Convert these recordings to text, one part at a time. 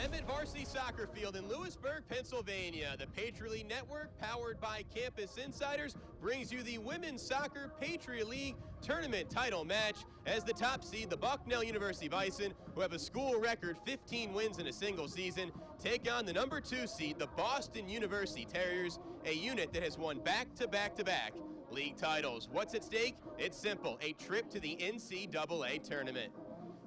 Emmett Varsity Soccer Field in Lewisburg, Pennsylvania. The Patriot League Network, powered by Campus Insiders, brings you the Women's Soccer Patriot League Tournament title match as the top seed, the Bucknell University Bison, who have a school record 15 wins in a single season, take on the number 2 seed, the Boston University Terriers, a unit that has won back-to-back-to-back league titles. What's at stake? It's simple, a trip to the NCAA tournament.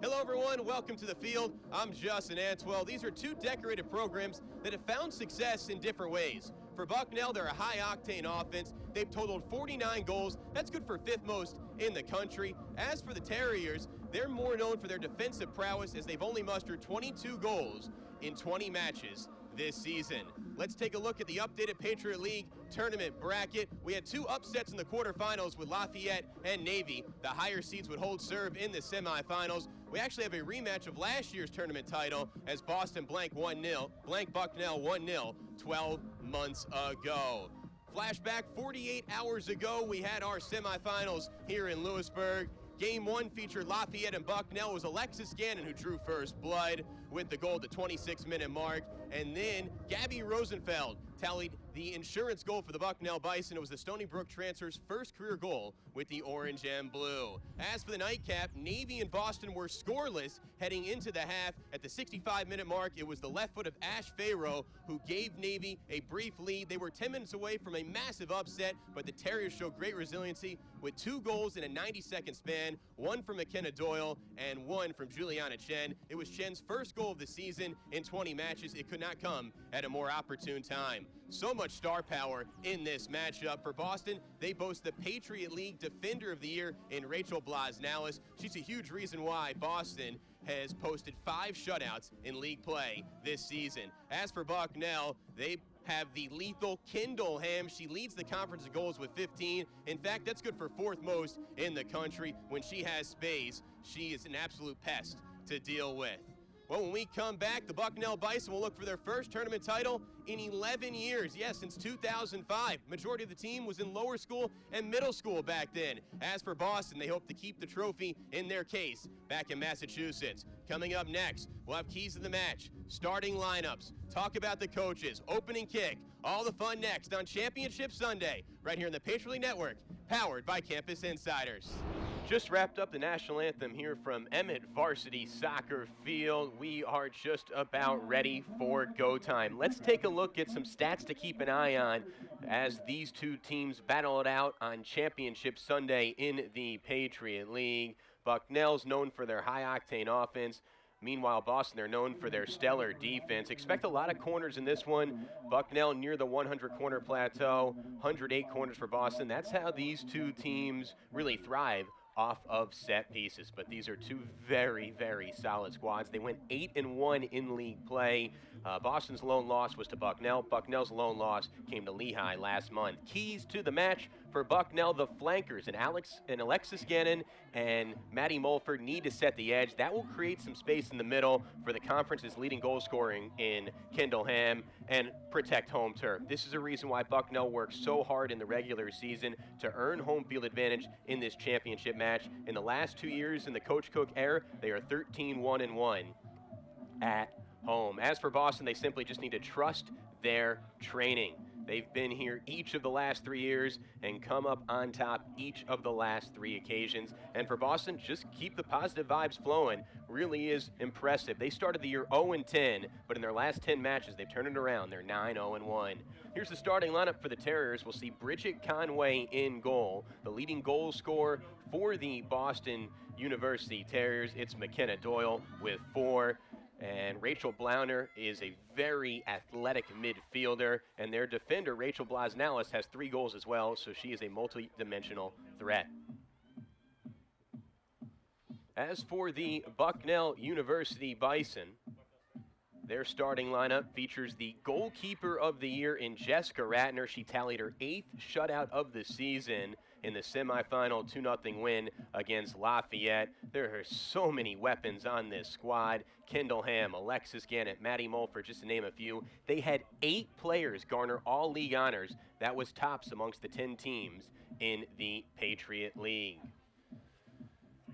Hello everyone, welcome to the field. I'm Justin Antwell. These are two decorated programs that have found success in different ways. For Bucknell, they're a high-octane offense. They've totaled 49 goals. That's good for 5th most in the country. As for the Terriers, they're more known for their defensive prowess as they've only mustered 22 goals in 20 matches this season. Let's take a look at the updated Patriot League tournament bracket. We had 2 upsets in the quarterfinals with Lafayette and Navy. The higher seeds would hold serve in the semifinals. We actually have a rematch of last year's tournament title as Boston blank Bucknell 1-0 12 months ago. Flashback 48 hours ago, we had our semifinals here in Lewisburg. Game 1 featured Lafayette and Bucknell. It was Alexis Gannon who drew first blood with the goal at the 26-minute mark. And then Gabby Rosenfeld tallied the insurance goal for the Bucknell Bison. It was the Stony Brook transfer's first career goal with the orange and blue. As for the nightcap, Navy and Boston were scoreless heading into the half. At the 65-minute mark, it was the left foot of Ash Fayroe who gave Navy a brief lead. They were 10 minutes away from a massive upset, but the Terriers showed great resiliency with 2 goals in a 90-second span, 1 from McKenna Doyle and 1 from Juliana Chen. It was Chen's first goal of the season in 20 matches. It could not come at a more opportune time. So much star power in this matchup. For Boston, they boast the Patriot League Defender of the Year in Rachel Blasnalis. She's a huge reason why Boston has posted 5 shutouts in league play this season. As for Bucknell, they have the lethal Kendall Ham. She leads the conference in goals with 15. In fact, that's good for 4th most in the country. When she has space, she is an absolute pest to deal with. Well, when we come back, the Bucknell Bison will look for their first tournament title in 11 years. Yes, since 2005. Majority of the team was in lower school and middle school back then. As for Boston, they hope to keep the trophy in their case back in Massachusetts. Coming up next, we'll have keys to the match, starting lineups, talk about the coaches, opening kick, all the fun next on Championship Sunday, right here in the Patriot League Network, powered by Campus Insiders. Just wrapped up the national anthem here from Emmett Varsity Soccer Field. We are just about ready for go time. Let's take a look at some stats to keep an eye on as these two teams battle it out on Championship Sunday in the Patriot League. Bucknell's known for their high-octane offense. Meanwhile, Boston, they're known for their stellar defense. Expect a lot of corners in this one. Bucknell near the 100-corner plateau, 108 corners for Boston. That's how these two teams really thrive off of set pieces. But these are two very, very solid squads. They went 8-1 in league play. Boston's lone loss was to Bucknell. Bucknell's lone loss came to Lehigh last month. Keys to the match for Bucknell, the flankers, and Alexis Gannon and Maddie Mulford need to set the edge. That will create some space in the middle for the conference's leading goal scoring in Kendall Ham and protect home turf. This is a reason why Bucknell works so hard in the regular season to earn home field advantage in this championship match. In the last 2 years in the Coach Cook era, they are 13-1-1 at home. As for Boston, they simply just need to trust their training. They've been here each of the last 3 years and come up on top each of the last 3 occasions. And for Boston, just keep the positive vibes flowing. Really is impressive. They started the year 0-10, but in their last 10 matches, they've turned it around. They're 9-0-1. Here's the starting lineup for the Terriers. We'll see Bridget Conway in goal. The leading goal scorer for the Boston University Terriers, it's McKenna Doyle with 4. And Rachel Blauner is a very athletic midfielder. And their defender, Rachel Blasnalis, has 3 goals as well, so she is a multi-dimensional threat. As for the Bucknell University Bison, their starting lineup features the goalkeeper of the year in Jessica Ratner. She tallied her 8th shutout of the season in the semifinal 2-0 win against Lafayette. There are so many weapons on this squad. Kendall Ham, Alexis Gannett, Maddie Mulford, just to name a few. They had 8 players garner all league honors. That was tops amongst the 10 teams in the Patriot League.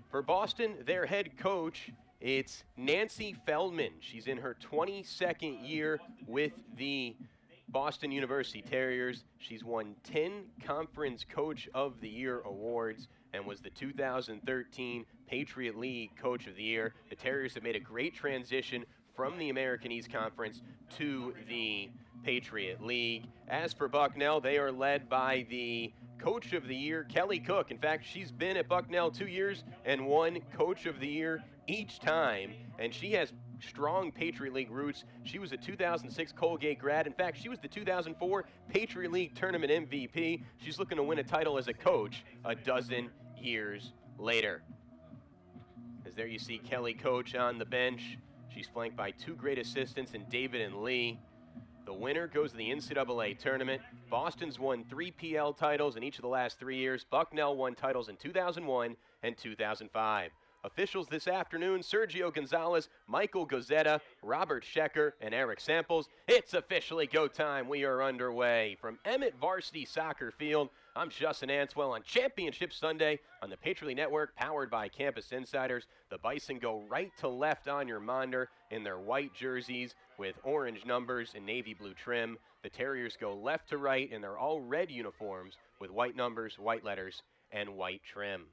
For Boston, their head coach It's Nancy Feldman. She's in her 22nd year with the Boston University Terriers. She's won 10 Conference Coach of the Year awards and was the 2013 Patriot League Coach of the Year. The Terriers have made a great transition from the American East Conference to the Patriot League. As for Bucknell, they are led by the Coach of the Year, Kelly Cook. In fact, she's been at Bucknell 2 years and won Coach of the Year each time, and she has strong Patriot League roots. She was a 2006 Colgate grad. In fact, she was the 2004 Patriot League Tournament MVP. She's looking to win a title as a coach a dozen years later. As there you see Kelly Coach on the bench. She's flanked by two great assistants in David and Lee. The winner goes to the NCAA tournament. Boston's won 3 PL titles in each of the last 3 years. Bucknell won titles in 2001 and 2005. Officials this afternoon, Sergio Gonzalez, Michael Gozetta, Robert Schecker, and Eric Samples. It's officially go time. We are underway. From Emmett Varsity Soccer Field, I'm Justin Answell on Championship Sunday on the Patriot League Network, powered by Campus Insiders. The Bison go right to left on your monitor in their white jerseys with orange numbers and navy blue trim. The Terriers go left to right in their all red uniforms with white numbers, white letters, and white trim.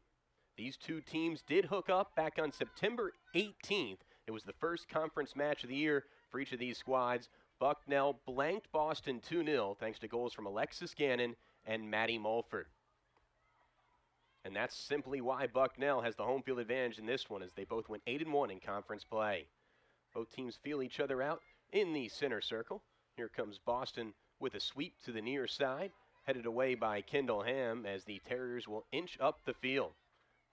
These two teams did hook up back on September 18th. It was the first conference match of the year for each of these squads. Bucknell blanked Boston 2-0 thanks to goals from Alexis Gannon and Maddie Mulford. And that's simply why Bucknell has the home field advantage in this one, as they both went 8-1 in conference play. Both teams feel each other out in the center circle. Here comes Boston with a sweep to the near side, headed away by Kendall Ham as the Terriers will inch up the field.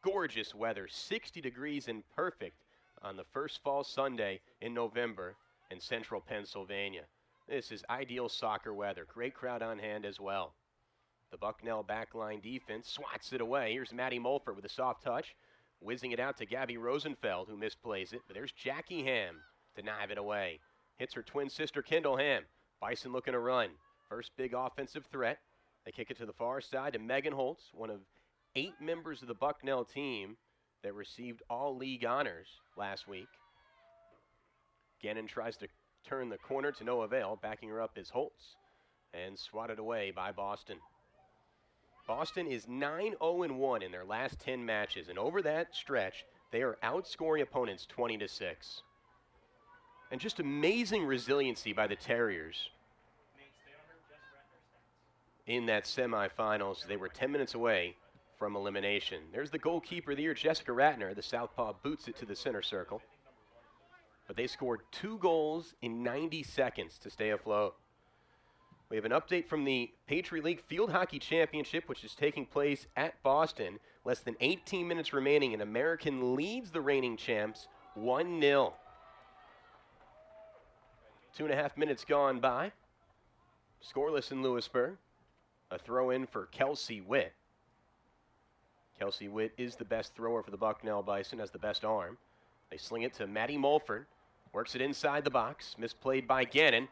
Gorgeous weather, 60 degrees and perfect on the first fall Sunday in November in central Pennsylvania. This is ideal soccer weather. Great crowd on hand as well. The Bucknell backline defense swats it away. Here's Maddie Mulford with a soft touch, whizzing it out to Gabby Rosenfeld, who misplays it. But there's Jackie Ham to knife it away. Hits her twin sister, Kendall Ham. Bison looking to run. First big offensive threat. They kick it to the far side to Megan Holtz, one of 8 members of the Bucknell team that received all league honors last week. Gannon tries to turn the corner to no avail. Backing her up is Holtz, and swatted away by Boston. Boston is 9-0-1 in their last 10 matches, and over that stretch, they are outscoring opponents 20-6. And just amazing resiliency by the Terriers. In that semifinals, they were 10 minutes away from elimination. There's the goalkeeper of the year, Jessica Ratner. The southpaw boots it to the center circle. But they scored 2 goals in 90 seconds to stay afloat. We have an update from the Patriot League Field Hockey Championship, which is taking place at Boston. Less than 18 minutes remaining, and American leads the reigning champs 1-0. 2.5 minutes gone by. Scoreless in Lewisburg. A throw in for Kelsey Witt. Kelsey Witt is the best thrower for the Bucknell Bison, has the best arm. They sling it to Maddie Mulford. Works it inside the box. Misplayed by Gannon.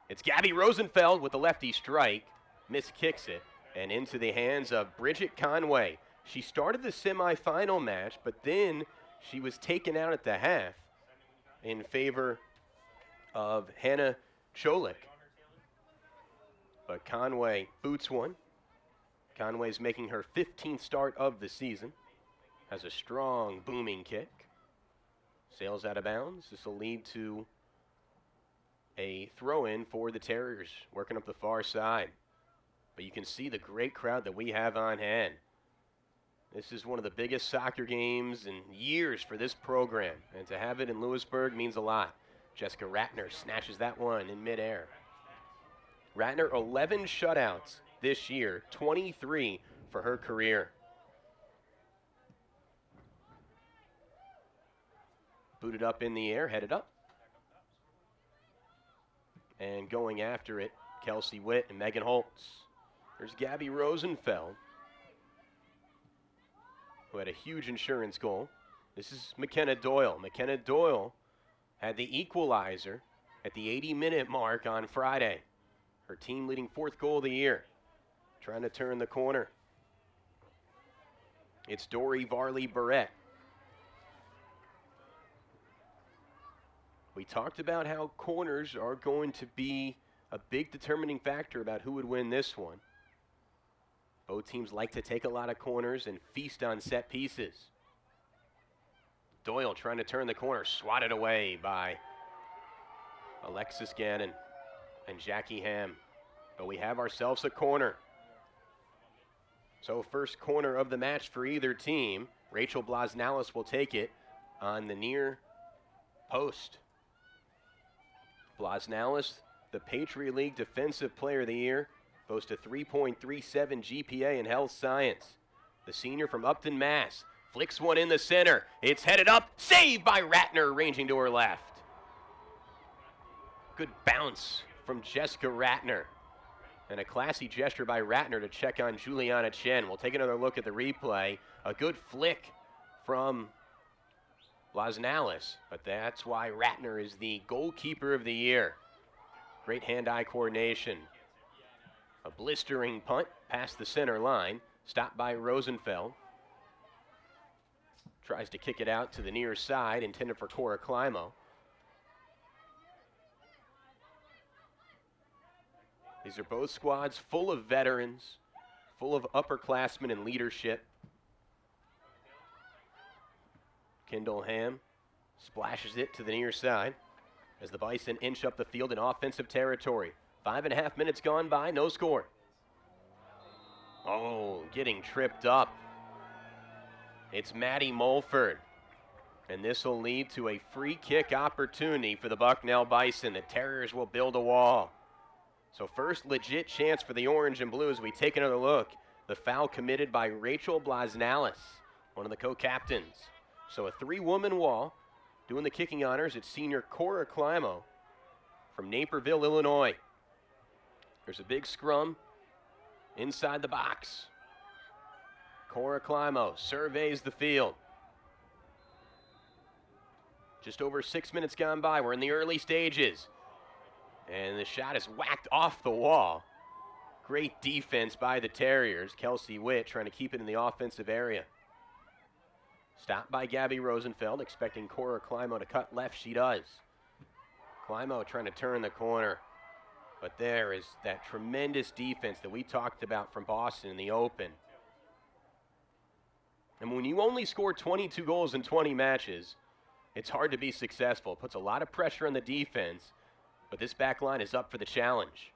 It's Gabby Rosenfeld with the lefty strike. Miskicks it. And into the hands of Bridget Conway. She started the semifinal match, but then she was taken out at the half in favor of Hannah Cholik. But Conway boots one. Conway's making her 15th start of the season. Has a strong, booming kick. Sails out of bounds. This will lead to a throw-in for the Terriers, working up the far side. But you can see the great crowd that we have on hand. This is one of the biggest soccer games in years for this program, and to have it in Lewisburg means a lot. Jessica Ratner snatches that one in midair. Ratner, 11 shutouts this year, 23 for her career. Booted up in the air, headed up. And going after it, Kelsey Witt and Megan Holtz. There's Gabby Rosenfeld, who had a huge insurance goal. This is McKenna Doyle. McKenna Doyle had the equalizer at the 80-minute mark on Friday. Her team leading 4th goal of the year. Trying to turn the corner. It's Dory Varley Barrett. We talked about how corners are going to be a big determining factor about who would win this one. Both teams like to take a lot of corners and feast on set pieces. Doyle trying to turn the corner, swatted away by Alexis Gannon and Jackie Ham. But we have ourselves a corner. So first corner of the match for either team. Rachel Blasnalis will take it on the near post. Blasnalis, the Patriot League Defensive Player of the Year, boasts a 3.37 GPA in health science. The senior from Upton, Mass. Flicks one in the center. It's headed up. Saved by Ratner, ranging to her left. Good bounce from Jessica Ratner. And a classy gesture by Ratner to check on Juliana Chen. We'll take another look at the replay. A good flick from Blasnalis, but that's why Ratner is the goalkeeper of the year. Great hand-eye coordination. A blistering punt past the center line, stopped by Rosenfeld. Tries to kick it out to the near side, intended for Cora Climo. These are both squads full of veterans, full of upperclassmen and leadership. Kendall Ham splashes it to the near side as the Bison inch up the field in offensive territory. 5.5 minutes gone by, no score. Oh, getting tripped up. It's Maddie Mulford. And this will lead to a free kick opportunity for the Bucknell Bison. The Terriers will build a wall. So first legit chance for the orange and blue as we take another look. The foul committed by Rachel Blasnalis, one of the co-captains. So a 3-woman wall. Doing the kicking honors, it's senior Cora Climo from Naperville, Illinois. There's a big scrum inside the box. Cora Climo surveys the field. Just over 6 minutes gone by. We're in the early stages. And the shot is whacked off the wall. Great defense by the Terriers. Kelsey Witt trying to keep it in the offensive area. Stopped by Gabby Rosenfeld, expecting Cora Climo to cut left. She does. Climo trying to turn the corner. But there is that tremendous defense that we talked about from Boston in the open. And when you only score 22 goals in 20 matches, it's hard to be successful. It puts a lot of pressure on the defense. But this back line is up for the challenge.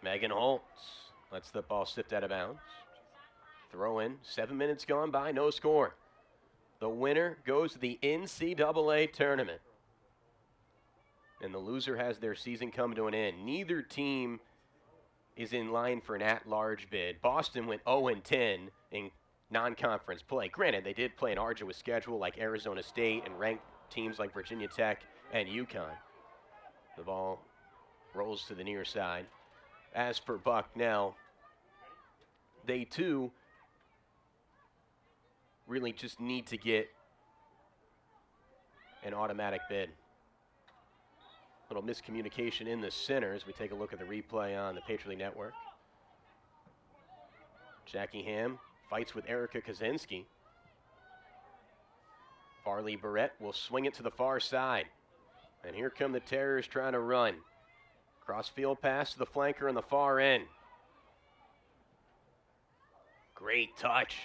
Megan Holtz lets the ball sift out of bounds. Throw in, 7 minutes gone by, no score. The winner goes to the NCAA tournament. And the loser has their season come to an end. Neither team is in line for an at-large bid. Boston went 0-10 in non-conference play. Granted, they did play an arduous schedule like Arizona State and ranked teams like Virginia Tech and UConn. The ball rolls to the near side. As for Bucknell, they too really just need to get an automatic bid. Little miscommunication in the center as we take a look at the replay on the Patriot League Network. Jackie Ham fights with Erica Kaczynski. Farley Barrett will swing it to the far side. And here come the Terriers trying to run. Cross-field pass to the flanker on the far end. Great touch.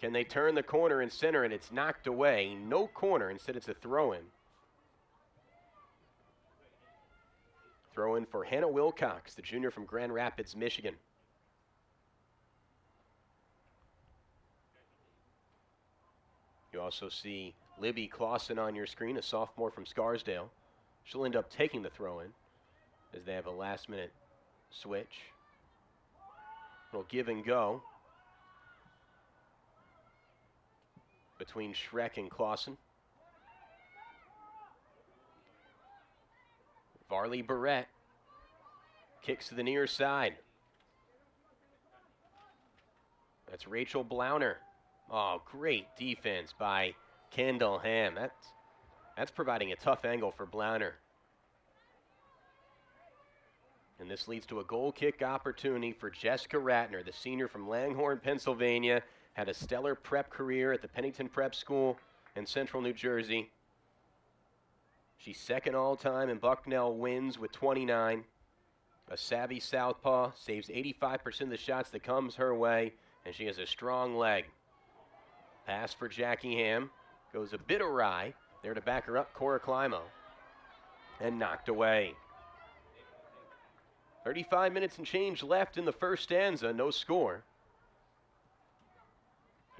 Can they turn the corner and center, and it's knocked away? No corner, instead it's a throw-in. Throw-in for Hannah Wilcox, the junior from Grand Rapids, Michigan. You also see Libby Clausen on your screen, a sophomore from Scarsdale. She'll end up taking the throw-in as they have a last-minute switch. Little give and go between Schreck and Clausen. Farley Barrett kicks to the near side. That's Rachel Blauner. Oh, great defense by Kendall Ham. That's providing a tough angle for Blauner. And this leads to a goal kick opportunity for Jessica Ratner, the senior from Langhorne, Pennsylvania. Had a stellar prep career at the Pennington Prep School in central New Jersey. She's second all-time in Bucknell wins with 29. A savvy southpaw, saves 85% of the shots that comes her way, and she has a strong leg. Pass for Jackie Ham. Goes a bit awry. There to back her up, Cora Climo. And knocked away. 35 minutes and change left in the first stanza, no score.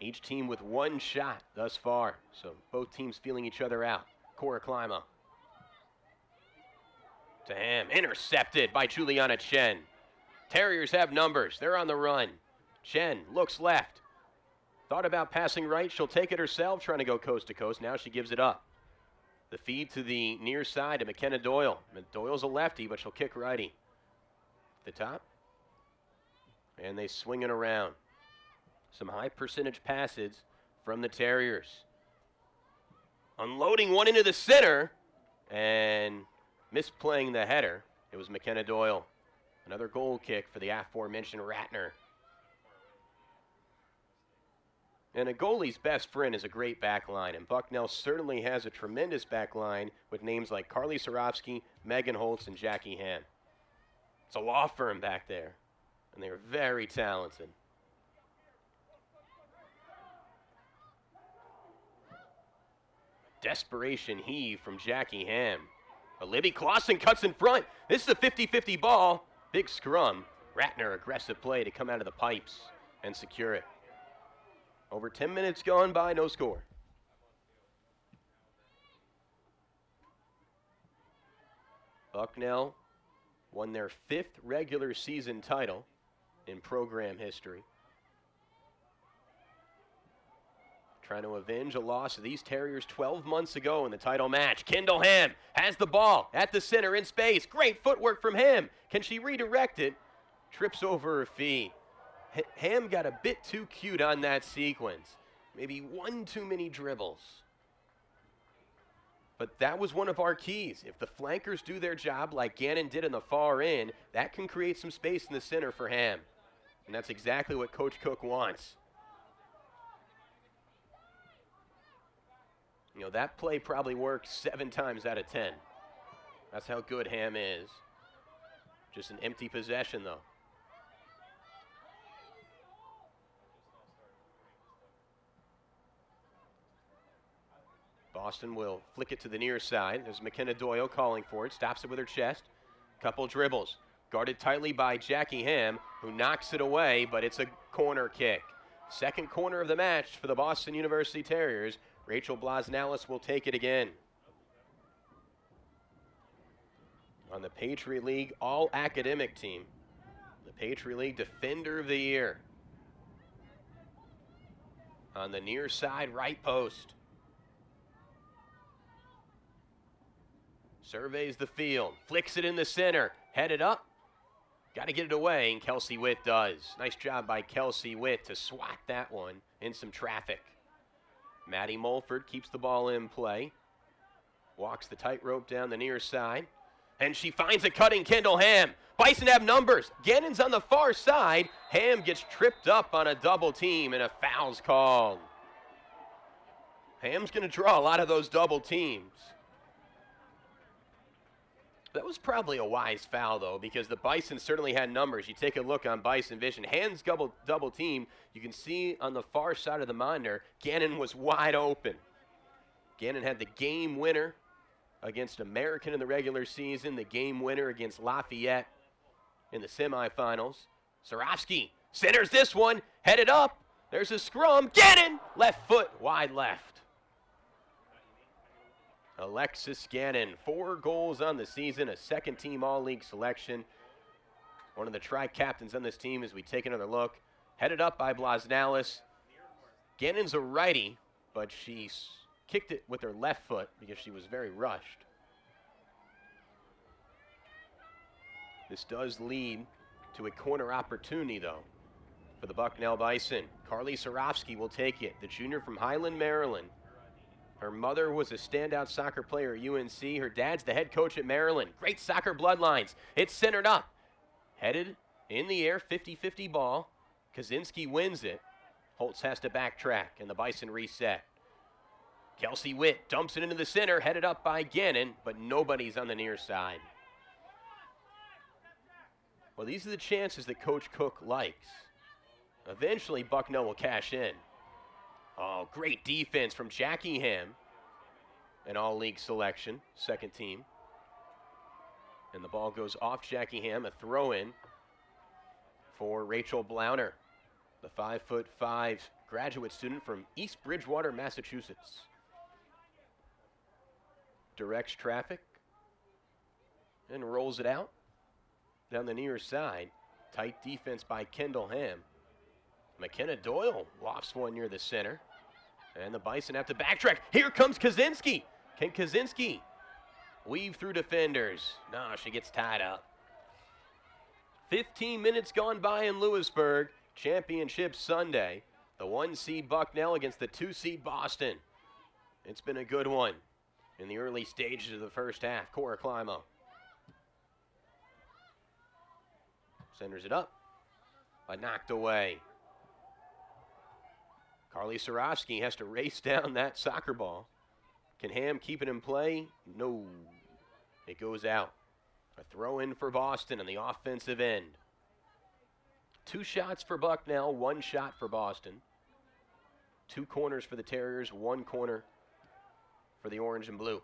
Each team with one shot thus far, so both teams feeling each other out. Cora Climo. To Ham, intercepted by Juliana Chen. Terriers have numbers, they're on the run. Chen looks left. Thought about passing right, she'll take it herself, trying to go coast to coast. Now she gives it up. The feed to the near side to McKenna Doyle. Doyle's a lefty, but she'll kick righty. The top. And they swing it around. Some high percentage passes from the Terriers. Unloading one into the center and misplaying the header. It was McKenna Doyle. Another goal kick for the aforementioned Ratner. And a goalie's best friend is a great back line, and Bucknell certainly has a tremendous back line with names like Carly Sarofsky, Megan Holtz, and Jackie Ham. It's a law firm back there, and they're very talented. Desperation heave from Jackie Ham. But Libby Clausen cuts in front. This is a 50-50 ball. Big scrum. Ratner, aggressive play to come out of the pipes and secure it. Over 10 minutes gone by, no score. Bucknell won their 5th regular season title in program history. Trying to avenge a loss of these Terriers 12 months ago in the title match. Kendall Ham has the ball at the center in space. Great footwork from Ham. Can she redirect it? Trips over her feet. Ham got a bit too cute on that sequence. Maybe one too many dribbles. But that was one of our keys. If the flankers do their job like Gannon did in the far end, that can create some space in the center for Ham. And that's exactly what Coach Cook wants. You know, that play probably works 7 times out of 10. That's how good Ham is. Just an empty possession, though. Boston will flick it to the near side. There's McKenna Doyle calling for it. Stops it with her chest. Couple dribbles. Guarded tightly by Jackie Ham, who knocks it away, but it's a corner kick. Second corner of the match for the Boston University Terriers. Rachel Blasnalis will take it again. On the Patriot League All-Academic team. The Patriot League Defender of the Year. On the near side right post. Surveys the field, flicks it in the center, headed up. Got to get it away, and Kelsey Witt does. Nice job by Kelsey Witt to swat that one in some traffic. Maddie Mulford keeps the ball in play. Walks the tightrope down the near side. And she finds a cutting Kendall Ham. Bison have numbers. Gannon's on the far side. Ham gets tripped up on a double team, and a foul's called. Ham's going to draw a lot of those double teams. That was probably a wise foul, though, because the Bison certainly had numbers. You take a look on Bison Vision. Hands double team. You can see on the far side of the monitor, Gannon was wide open. Gannon had the game winner against American in the regular season, the game winner against Lafayette in the semifinals. Sarofsky centers this one, headed up. There's a scrum. Gannon, left foot, wide left. Alexis Gannon, 4 goals on the season, a second-team All-League selection. One of the tri-captains on this team as we take another look. Headed up by Blasnalis. Gannon's a righty, but she kicked it with her left foot because she was very rushed. This does lead to a corner opportunity, though, for the Bucknell Bison. Carly Sarofsky will take it, the junior from Highland, Maryland. Her mother was a standout soccer player at UNC. Her dad's the head coach at Maryland. Great soccer bloodlines. It's centered up. Headed in the air, 50-50 ball. Kaczynski wins it. Holtz has to backtrack, and the Bison reset. Kelsey Witt dumps it into the center, headed up by Gannon, but nobody's on the near side. Well, these are the chances that Coach Cook likes. Eventually, Bucknell will cash in. Oh, great defense from Jackie Ham. An all-league selection, second team. And the ball goes off Jackie Ham, a throw-in for Rachel Blauner, the 5'5" graduate student from East Bridgewater, Massachusetts. Directs traffic and rolls it out down the near side. Tight defense by Kendall Ham. McKenna Doyle lofts one near the center. And the Bison have to backtrack. Here comes Kaczynski. Can Kaczynski weave through defenders? No, she gets tied up. 15 minutes gone by in Lewisburg. Championship Sunday. The 1 seed Bucknell against the 2 seed Boston. It's been a good one in the early stages of the first half. Cora Climo centers it up, but knocked away. Carly Sarofsky has to race down that soccer ball. Can Ham keep it in play? No. It goes out. A throw in for Boston on the offensive end. 2 shots for Bucknell, 1 shot for Boston. 2 corners for the Terriers, 1 corner for the Orange and Blue.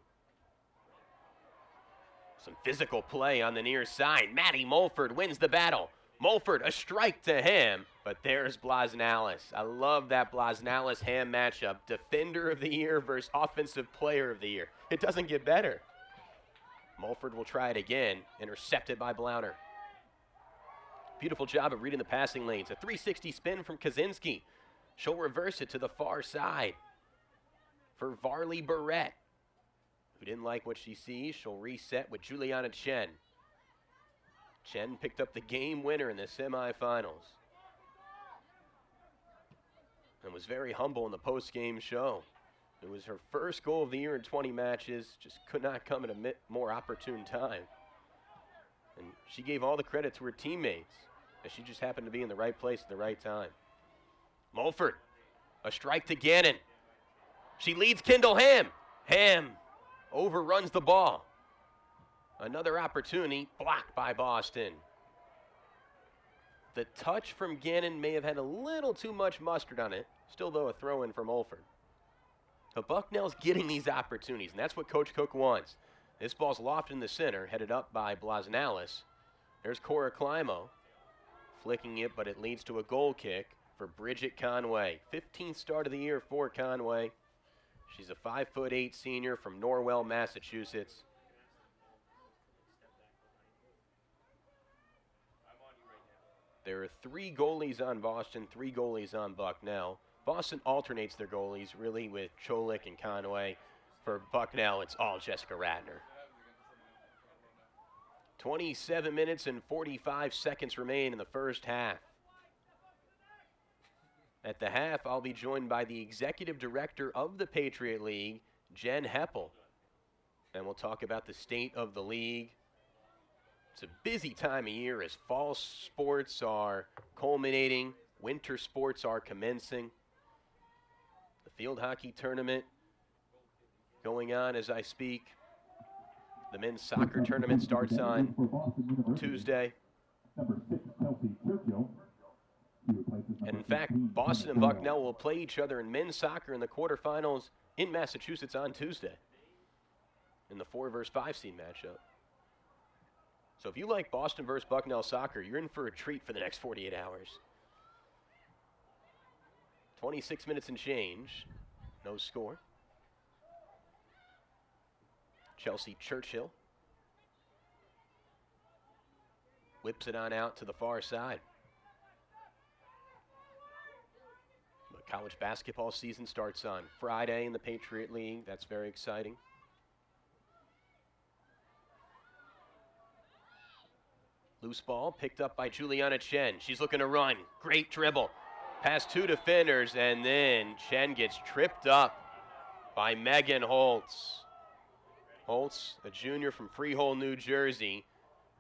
Some physical play on the near side. Maddie Mulford wins the battle. Mulford, a strike to Ham, but there's Blasnalis. I love that Blasnalis-Ham matchup. Defender of the year versus offensive player of the year. It doesn't get better. Mulford will try it again, intercepted by Blauner. Beautiful job of reading the passing lanes. A 360 spin from Kaczynski. She'll reverse it to the far side for Varley Barrett. Who didn't like what she sees, she'll reset with Juliana Chen. Chen picked up the game winner in the semifinals and was very humble in the post-game show. It was her first goal of the year in 20 matches, just could not come at a more opportune time. And she gave all the credit to her teammates, as she just happened to be in the right place at the right time. Mulford, a strike to Gannon. She leads Kendall Ham. Ham overruns the ball. Another opportunity blocked by Boston. The touch from Gannon may have had a little too much mustard on it. Still, though, a throw-in from Mulford. But Bucknell's getting these opportunities, and that's what Coach Cook wants. This ball's lofted in the center, headed up by Blasnalis. There's Cora Climo flicking it, but it leads to a goal kick for Bridget Conway. 15th start of the year for Conway. She's a 5'8" senior from Norwell, Massachusetts. There are 3 goalies on Boston, 3 goalies on Bucknell. Boston alternates their goalies, really, with Cholik and Conway. For Bucknell, it's all Jessica Ratner. 27 minutes and 45 seconds remain in the first half. At the half, I'll be joined by the executive director of the Patriot League, Jen Heppel. And we'll talk about the state of the league. It's a busy time of year as fall sports are culminating, winter sports are commencing. The field hockey tournament going on as I speak. The men's soccer tournament starts on Tuesday. And in fact, Boston and Bucknell will play each other in men's soccer in the quarterfinals in Massachusetts on Tuesday in the 4 versus 5 seed matchup. So if you like Boston versus Bucknell soccer, you're in for a treat for the next 48 hours. 26 minutes and change. No score. Chelsea Churchill whips it on out to the far side. The college basketball season starts on Friday in the Patriot League. That's very exciting. Loose ball picked up by Juliana Chen. She's looking to run. Great dribble. Past 2 defenders, and then Chen gets tripped up by Megan Holtz. Holtz, a junior from Freehold, New Jersey,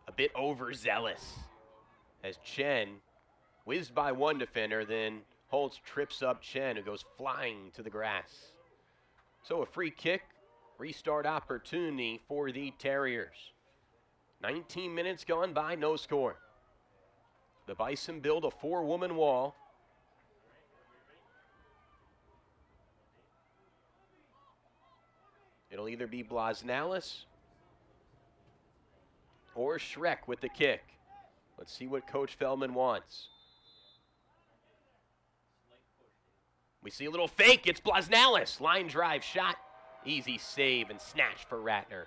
a bit overzealous as Chen whizzed by 1 defender, then Holtz trips up Chen, who goes flying to the grass. So a free kick, restart opportunity for the Terriers. 19 minutes gone by, no score. The Bison build a 4-woman wall. It'll either be Blasnalis or Shrek with the kick. Let's see what Coach Feldman wants. We see a little fake. It's Blasnalis. Line drive shot. Easy save and snatch for Ratner.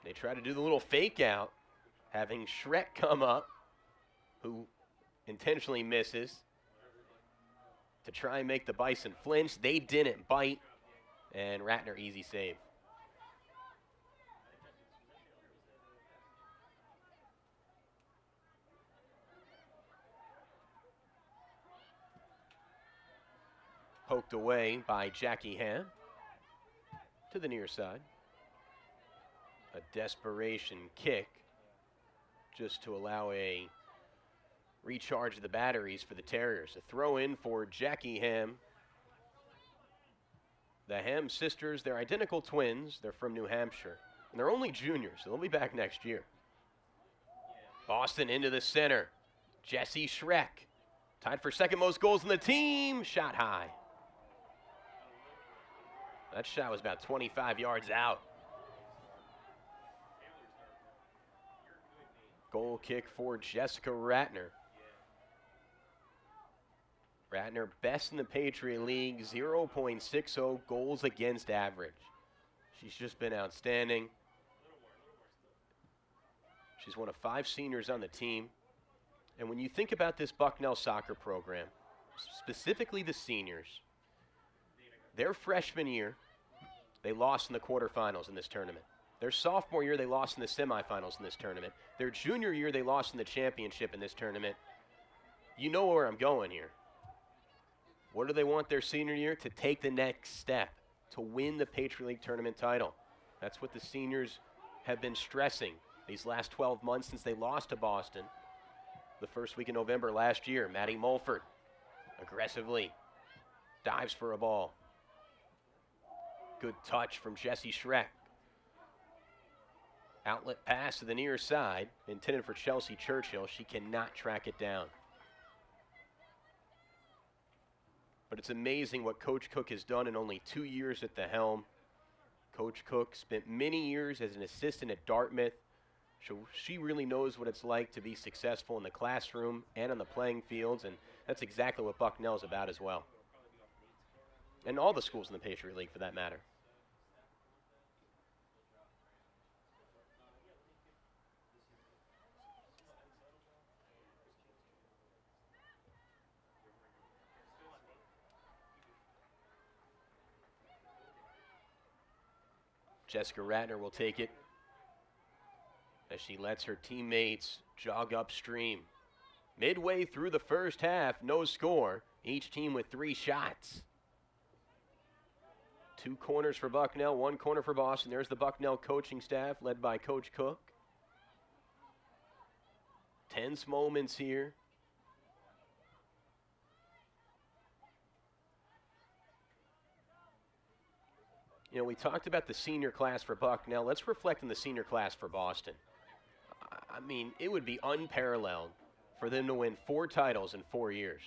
They try to do the little fake out, having Shrek come up, who intentionally misses, to try and make the Bison flinch. They didn't bite, and Ratner easy save. Poked away by Jackie Ham to the near side. A desperation kick just to allow a recharge of the batteries for the Terriers. A throw in for Jackie Ham. The Ham sisters, they're identical twins. They're from New Hampshire. And they're only juniors, so they'll be back next year. Boston into the center. Jesse Shrek, tied for second most goals in the team. Shot high. That shot was about 25 yards out. Goal kick for Jessica Ratner. Ratner best in the Patriot League, 0.60 goals against average. She's just been outstanding. She's one of 5 seniors on the team. And when you think about this Bucknell soccer program, specifically the seniors, their freshman year, they lost in the quarterfinals in this tournament. Their sophomore year, they lost in the semifinals in this tournament. Their junior year, they lost in the championship in this tournament. You know where I'm going here. What do they want their senior year? To take the next step, to win the Patriot League tournament title. That's what the seniors have been stressing these last 12 months since they lost to Boston the first week in November last year. Maddie Mulford aggressively dives for a ball. Good touch from Jesse Shrek. Outlet pass to the near side, intended for Chelsea Churchill. She cannot track it down. But it's amazing what Coach Cook has done in only 2 years at the helm. Coach Cook spent many years as an assistant at Dartmouth. So she really knows what it's like to be successful in the classroom and on the playing fields, and that's exactly what Bucknell is about as well. And all the schools in the Patriot League, for that matter. Jessica Ratner will take it as she lets her teammates jog upstream. Midway through the first half, no score. Each team with 3 shots. 2 corners for Bucknell, 1 corner for Boston. There's the Bucknell coaching staff led by Coach Cook. Tense moments here. You know, we talked about the senior class for Bucknell. Let's reflect on the senior class for Boston. I mean, it would be unparalleled for them to win 4 titles in 4 years.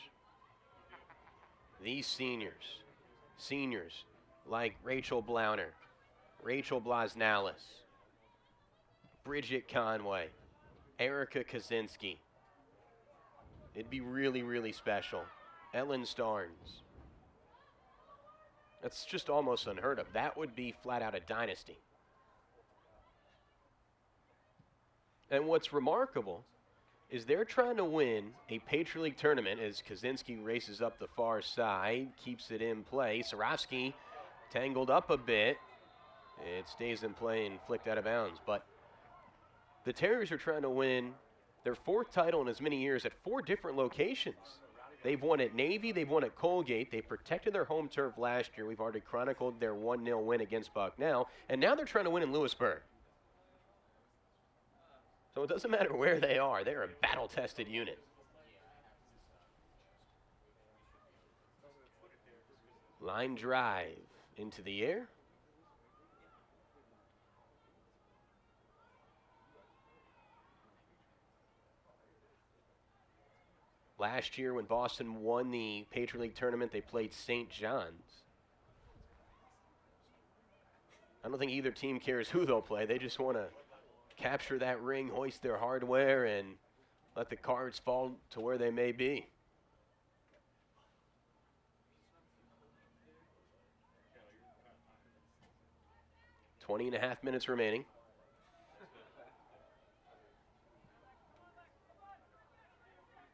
These seniors like Rachel Blauner, Rachel Blasnalis, Bridget Conway, Erica Kaczynski. It'd be really, really special. Ellen Starnes. That's just almost unheard of. That would be flat out a dynasty. And what's remarkable is they're trying to win a Patriot League tournament as Kaczynski races up the far side, keeps it in play. Sarofsky tangled up a bit. It stays in play and flicked out of bounds. But the Terriers are trying to win their 4th title in as many years at 4 different locations. They've won at Navy, they've won at Colgate, they protected their home turf last year. We've already chronicled their 1-0 win against Bucknell, and now they're trying to win in Lewisburg. So it doesn't matter where they are, they're a battle-tested unit. Line drive into the air. Last year when Boston won the Patriot League tournament, they played St. John's. I don't think either team cares who they'll play. They just want to capture that ring, hoist their hardware, and let the cards fall to where they may be. .5 minutes remaining.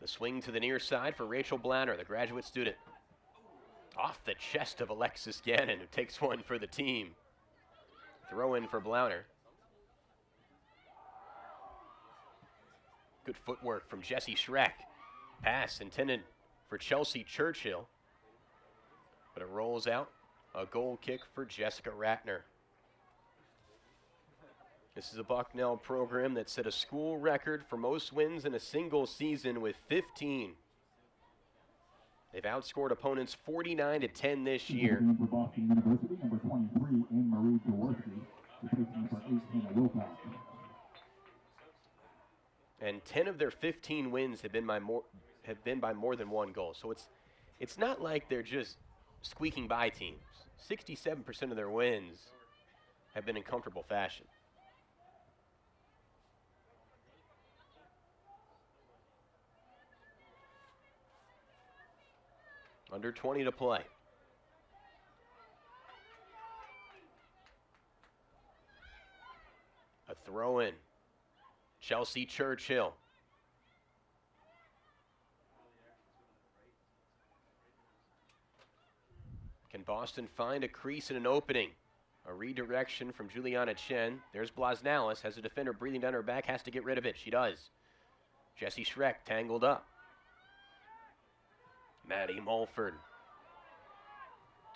The swing to the near side for Rachel Blanner, the graduate student. Off the chest of Alexis Gannon, who takes one for the team. Throw in for Blanner. Good footwork from Jessie Schreck. Pass intended for Chelsea Churchill, but it rolls out. A goal kick for Jessica Ratner. This is a Bucknell program that set a school record for most wins in a single season with 15. They've outscored opponents 49-10 this year. For Boston University, number 23, Anne-Marie Jaworski, replacing for 8, Hannah Wilcox. And 10 of their 15 wins have been by more than one goal. So it's not like they're just squeaking by teams. 67% of their wins have been in comfortable fashion. Under 20 to play. A throw in. Chelsea Churchill. Can Boston find a crease and an opening? A redirection from Juliana Chen. There's Blasnalis. Has a defender breathing down her back. Has to get rid of it. She does. Jessie Schreck tangled up. Maddie Mulford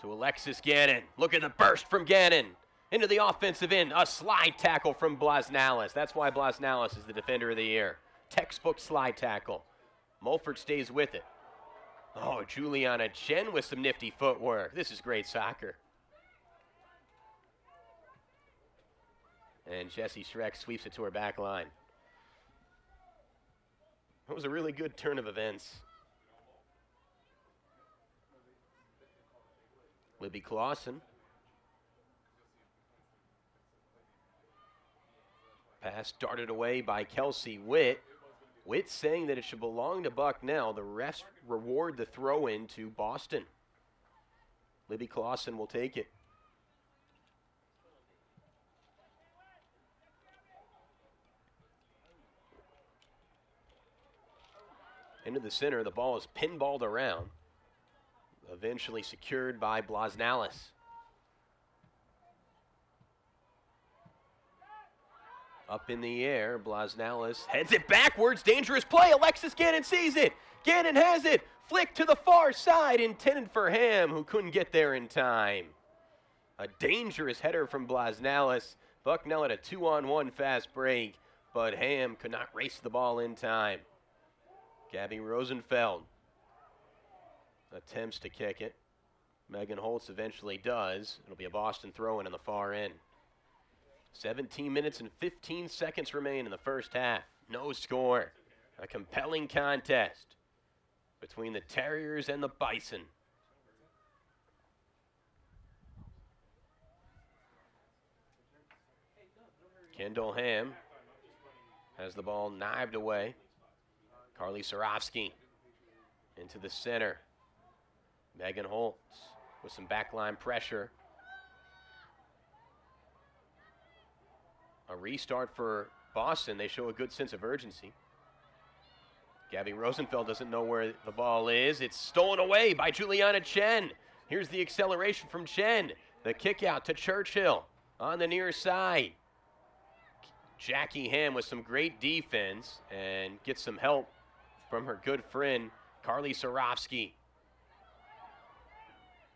to Alexis Gannon. Look at the burst from Gannon into the offensive end. A slide tackle from Blasnalis. That's why Blasnalis is the defender of the year. Textbook slide tackle. Mulford stays with it. Oh, Juliana Chen with some nifty footwork. This is great soccer. And Jessie Schreck sweeps it to her back line. That was a really good turn of events. Libby Clausen. Pass darted away by Kelsey Witt. Witt saying that it should belong to Bucknell. The refs reward the throw-in to Boston. Libby Clausen will take it. Into the center, the ball is pinballed around. Eventually secured by Blasnalis. Up in the air, Blasnalis heads it backwards. Dangerous play. Alexis Gannon sees it. Gannon has it. Flick to the far side, intended for Ham, who couldn't get there in time. A dangerous header from Blasnalis. Bucknell at a 2-on-1 fast break, but Ham could not race the ball in time. Gabby Rosenfeld attempts to kick it. Megan Holtz eventually does. It'll be a Boston throw-in on the far end. 17 minutes and 15 seconds remain in the first half. No score. A compelling contest between the Terriers and the Bison. Kendall Ham has the ball knived away. Carly Sarofsky into the center. Megan Holtz with some backline pressure. A restart for Boston. They show a good sense of urgency. Gabby Rosenfeld doesn't know where the ball is. It's stolen away by Juliana Chen. Here's the acceleration from Chen. The kick out to Churchill on the near side. Jackie Ham with some great defense and gets some help from her good friend, Carly Sarofsky.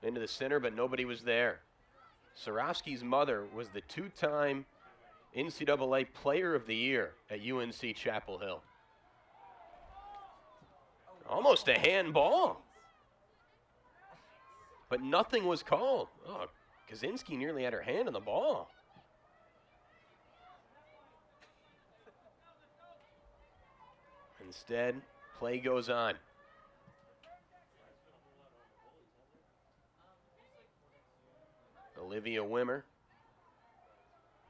Into the center, but nobody was there. Sarofsky's mother was the two-time NCAA Player of the Year at UNC Chapel Hill. Almost a handball. but nothing was called. Oh, Kaczynski nearly had her hand on the ball. Instead, play goes on. Olivia Wimmer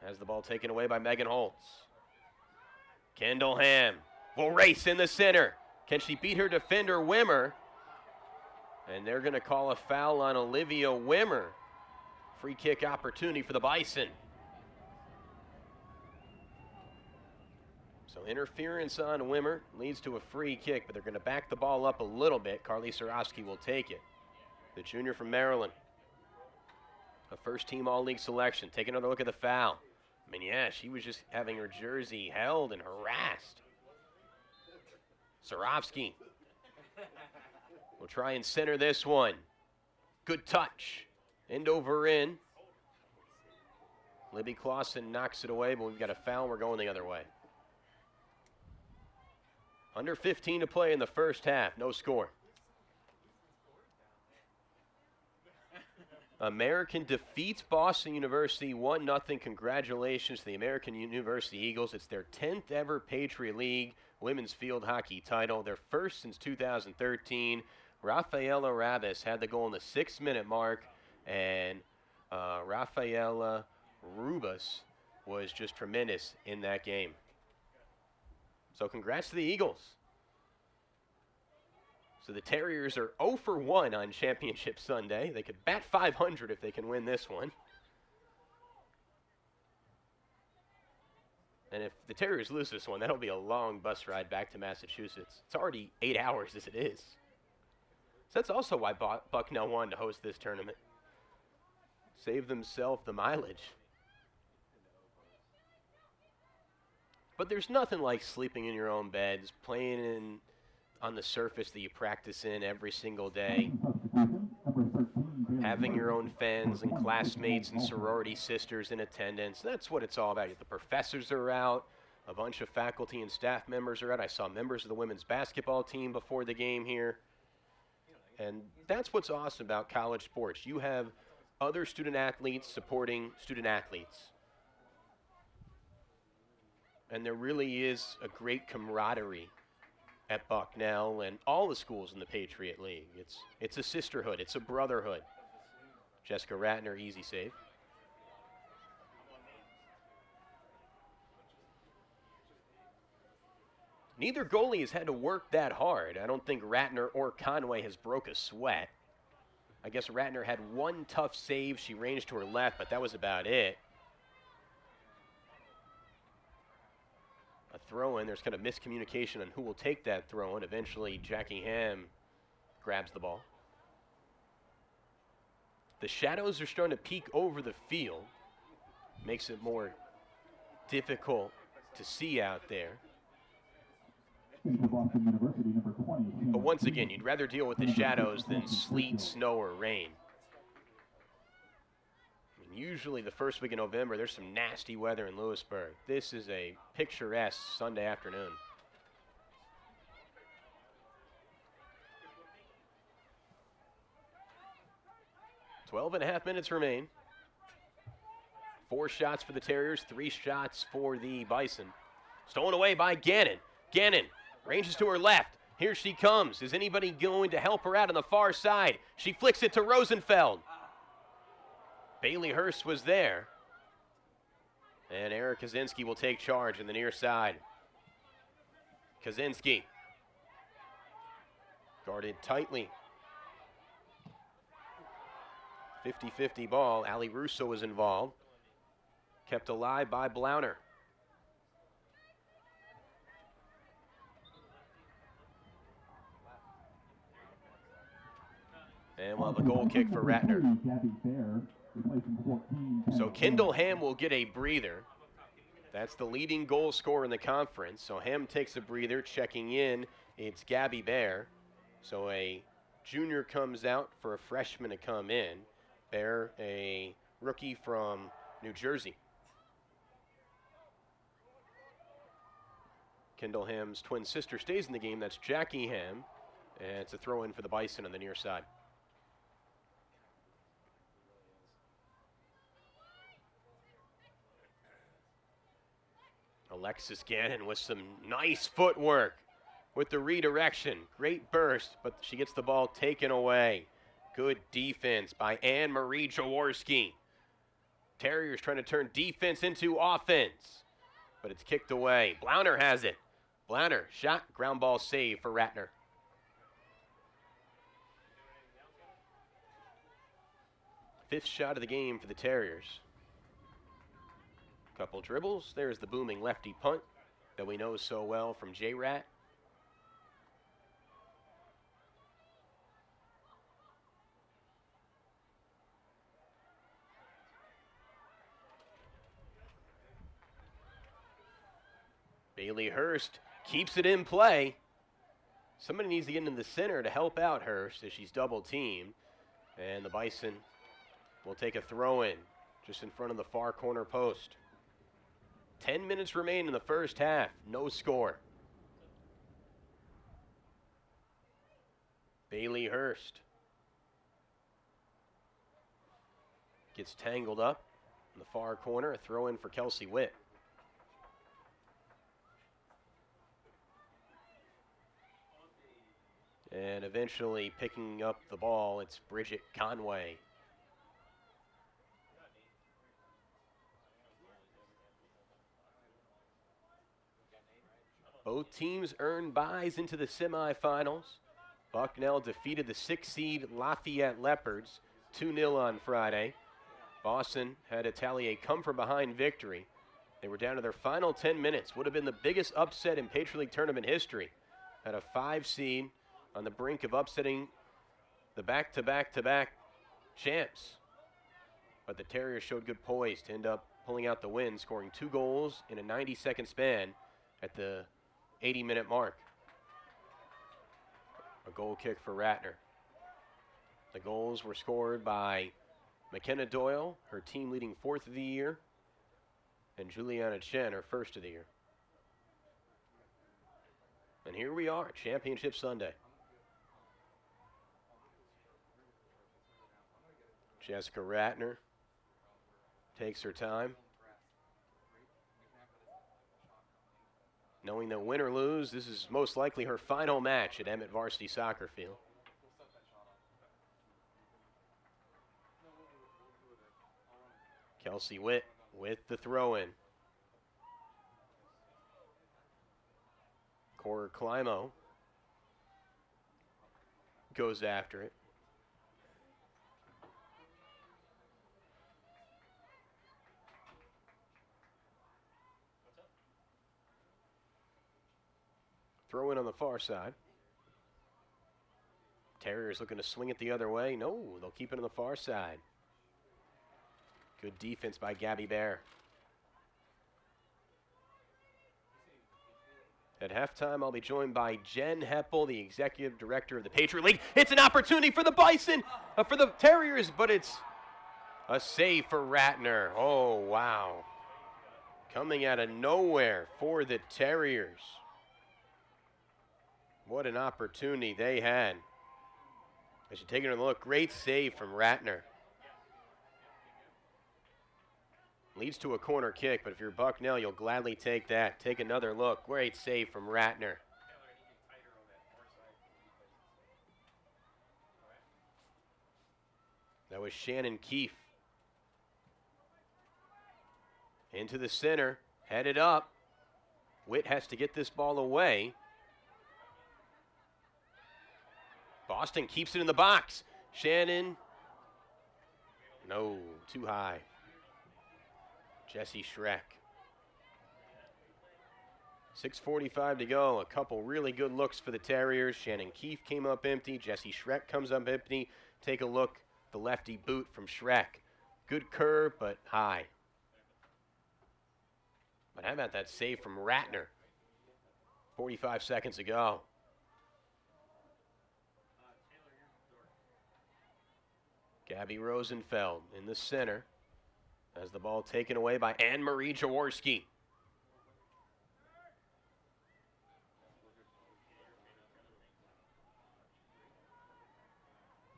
has the ball taken away by Megan Holtz. Kendall Ham will race in the center. Can she beat her defender, Wimmer? And they're going to call a foul on Olivia Wimmer. Free kick opportunity for the Bison. So interference on Wimmer leads to a free kick, but they're going to back the ball up a little bit. Carly Sorofsky will take it. The junior from Maryland. A first-team All-League selection. Take another look at the foul. I mean, yeah, she was just having her jersey held and harassed. Sorofsky will try and center this one. Good touch. End over in. Libby Clausen knocks it away, but we've got a foul. We're going the other way. Under 15 to play in the first half. No score. American defeats Boston University 1-0. Congratulations to the American University Eagles. It's their 10th ever Patriot League women's field hockey title. Their first since 2013. Rafaela Rabas had the goal in the 6-minute mark, and Rafaela Rubas was just tremendous in that game. So congrats to the Eagles. So the Terriers are 0 for 1 on Championship Sunday. They could bat 500 if they can win this one. And if the Terriers lose this one, that'll be a long bus ride back to Massachusetts. It's already 8 hours as it is. So that's also why Bucknell wanted to host this tournament. Save themselves the mileage. But there's nothing like sleeping in your own beds, playing on the surface that you practice in every single day, having your own fans and classmates and sorority sisters in attendance. That's what it's all about. The professors are out. A bunch of faculty and staff members are out. I saw members of the women's basketball team before the game here. And that's what's awesome about college sports. You have other student athletes supporting student athletes. And there really is a great camaraderie at Bucknell and all the schools in the Patriot League. It's a sisterhood. It's a brotherhood. Jessica Ratner, easy save. Neither goalie has had to work that hard. I don't think Ratner or Conway has broke a sweat. I guess Ratner had one tough save. She ranged to her left, but that was about it. A throw-in. There's kind of miscommunication on who will take that throw-in. Eventually, Jackie Ham grabs the ball. The shadows are starting to peek over the field. Makes it more difficult to see out there. But once again, you'd rather deal with the shadows than sleet, snow, or rain. I mean, usually the first week in November, there's some nasty weather in Lewisburg. This is a picturesque Sunday afternoon. Twelve and a half minutes remain. 4 shots for the Terriers, 3 shots for the Bison. Stolen away by Gannon. Gannon ranges to her left. Here she comes. Is anybody going to help her out on the far side? She flicks it to Rosenfeld. Bailey Hurst was there. And Eric Kaczynski will take charge in the near side. Kaczynski guarded tightly. 50-50 ball. Ali Russo was involved. Kept alive by Blauner. And we'll have a goal kick for Ratner. So Kendall Ham will get a breather. That's the leading goal scorer in the conference. So Ham takes a breather. Checking in, it's Gabby Bear. So a junior comes out for a freshman to come in. Bear, a rookie from New Jersey. Kendall Ham's twin sister stays in the game. That's Jackie Ham. And it's a throw in for the Bison on the near side. Alexis Gannon with some nice footwork with the redirection. Great burst, but she gets the ball taken away. Good defense by Anne-Marie Jaworski. Terriers trying to turn defense into offense, but it's kicked away. Blauner has it. Blauner shot, ground ball save for Ratner. Fifth shot of the game for the Terriers. Couple dribbles. There's the booming lefty punt that we know so well from J-Rat. Bailey Hurst keeps it in play. Somebody needs to get into the center to help out Hurst as she's double teamed. And the Bison will take a throw in just in front of the far corner post. 10 minutes remain in the first half. No score. Bailey Hurst gets tangled up in the far corner. A throw in for Kelsey Witt. And eventually picking up the ball, it's Bridget Conway. Both teams earned byes into the semifinals. Bucknell defeated the 6th seed Lafayette Leopards 2-0 on Friday. Boston had a tally a come-from-behind victory. They were down to their final 10 minutes. Would have been the biggest upset in Patriot League tournament history. Had a 5 seed on the brink of upsetting the back-to-back-to-back champs. But the Terriers showed good poise to end up pulling out the win, scoring 2 goals in a 90-second span at the 80-minute mark. A goal kick for Ratner. The goals were scored by McKenna Doyle, her team leading 4th of the year, and Juliana Chen, her 1st of the year. And here we are, Championship Sunday. Jessica Ratner takes her time. Knowing that win or lose, this is most likely her final match at Emmett Varsity Soccer Field. Kelsey Witt with the throw-in. Cora Climo goes after it. Throw in on the far side. Terriers looking to swing it the other way. No, they'll keep it on the far side. Good defense by Gabby Bear. At halftime, I'll be joined by Jen Heppel, the executive director of the Patriot League. It's an opportunity for the Bison, for the Terriers, but it's a save for Ratner. Oh, wow. Coming out of nowhere for the Terriers. What an opportunity they had. As you're taking a look, great save from Ratner. Leads to a corner kick, but if you're Bucknell, you'll gladly take that. Take another look. Great save from Ratner. That was Shannon Keefe. Into the center, headed up. Witt has to get this ball away. Boston keeps it in the box. Shannon. No, too high. Jesse Schreck. 6:45 to go. A couple really good looks for the Terriers. Shannon Keefe came up empty. Jesse Schreck comes up empty. Take a look. The lefty boot from Schreck. Good curve, but high. But how about that save from Ratner? 45 seconds ago. Gabby Rosenfeld in the center. Has the ball taken away by Anne-Marie Jaworski.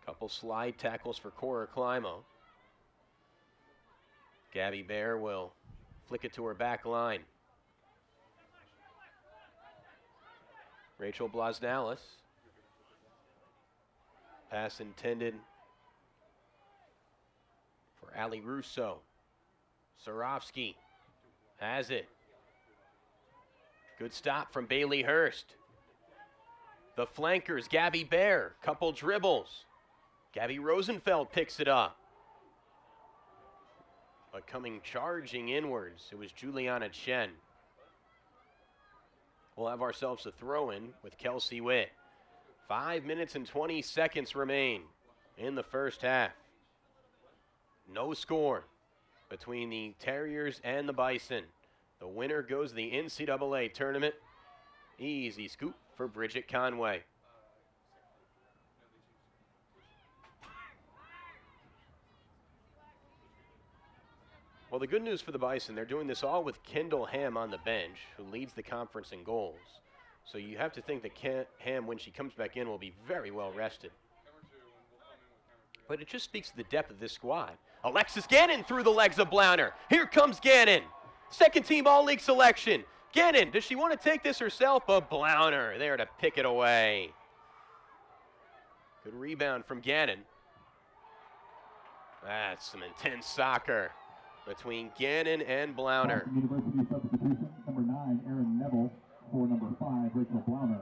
Couple slide tackles for Cora Climo. Gabby Bear will flick it to her back line. Rachel Blasnalis. Pass intended for Ali Russo. Sarovsky has it. Good stop from Bailey Hurst. The flankers, Gabby Bear, couple dribbles. Gabby Rosenfeld picks it up. But coming charging inwards, it was Juliana Chen. We'll have ourselves a throw-in with Kelsey Witt. 5 minutes and 20 seconds remain in the first half. No score between the Terriers and the Bison. The winner goes to the NCAA tournament. Easy scoop for Bridget Conway. Well, the good news for the Bison, they're doing this all with Kendall Ham on the bench, who leads the conference in goals. So you have to think that Ham, when she comes back in, will be very well rested. But it just speaks to the depth of this squad. Alexis Gannon through the legs of Blauner. Here comes Gannon. Second team All-League selection. Gannon, does she want to take this herself? But Blauner there to pick it away. Good rebound from Gannon. That's some intense soccer between Gannon and Blauner. University substitution, number 9, Aaron Neville, for number 5, Rachel Blauner.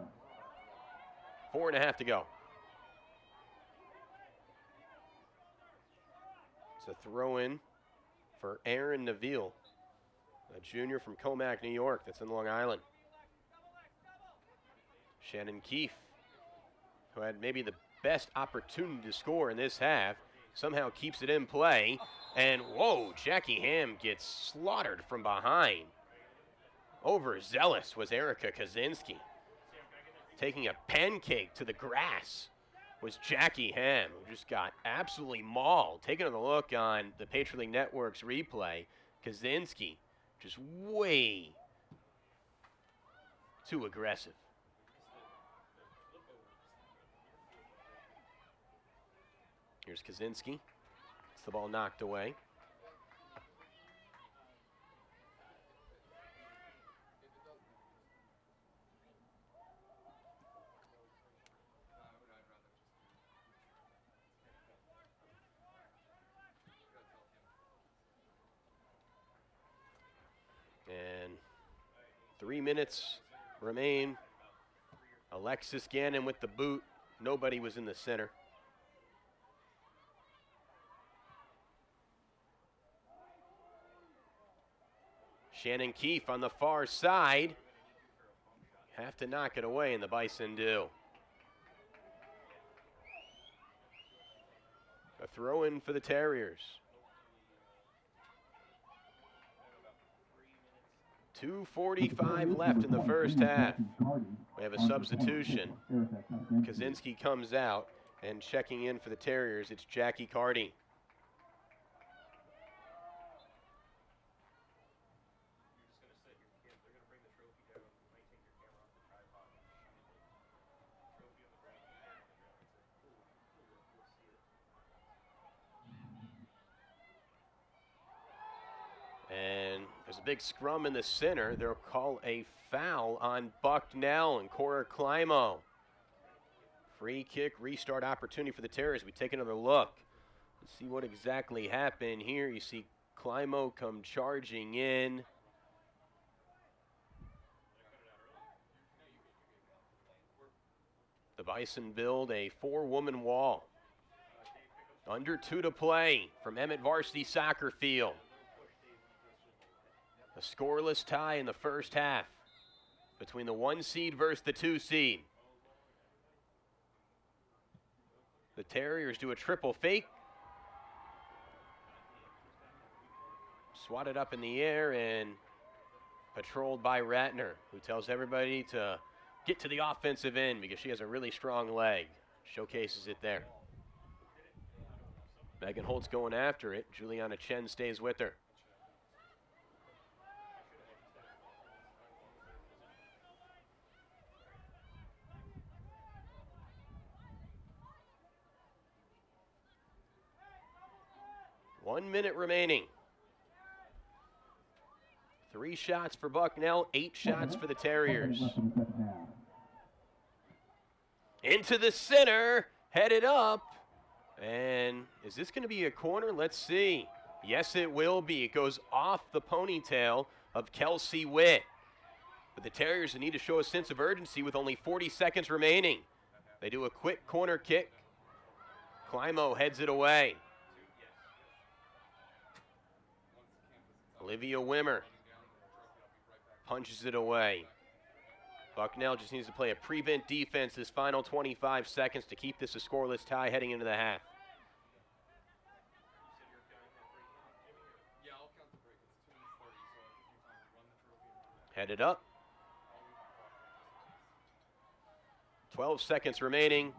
4.5 to go. It's a throw-in for Aaron Neville, a junior from Comac, New York, that's in Long Island. Shannon Keefe, who had maybe the best opportunity to score in this half, somehow keeps it in play. And whoa, Jackie Ham gets slaughtered from behind. Overzealous was Erica Kaczynski. Taking a pancake to the grass was Jackie Ham, who just got absolutely mauled. Taking a look on the Patriot League Network's replay, Kaczynski just way too aggressive. Here's Kaczynski. Gets the ball knocked away. And 3 minutes remain. Alexis Gannon with the boot. Nobody was in the center. Shannon Keefe on the far side. Have to knock it away, and the Bison do. A throw-in for the Terriers. 2:45 left in the first half. We have a substitution. Kaczynski comes out, and checking in for the Terriers, it's Jackie Carty. And there's a big scrum in the center. They'll call a foul on Bucknell and Cora Climo. Free kick, restart opportunity for the Terriers. We take another look. Let's see what exactly happened here. You see Climo come charging in. The Bison build a 4-woman wall. Under 2 to play from Emmett Varsity Soccer Field. A scoreless tie in the first half between the 1 seed versus the 2 seed. The Terriers do a triple fake. Swatted up in the air and patrolled by Ratner, who tells everybody to get to the offensive end because she has a really strong leg. Showcases it there. Megan Holt's going after it. Juliana Chen stays with her. One minute remaining. 3 shots for Bucknell, 8 shots for the Terriers. Into the center, headed up. And is this going to be a corner? Let's see. Yes, it will be. It goes off the ponytail of Kelsey Witt. But the Terriers need to show a sense of urgency with only 40 seconds remaining. They do a quick corner kick. Climo heads it away. Olivia Wimmer punches it away. Bucknell just needs to play a prevent defense this final 25 seconds to keep this a scoreless tie heading into the half. Headed up. 12 seconds remaining.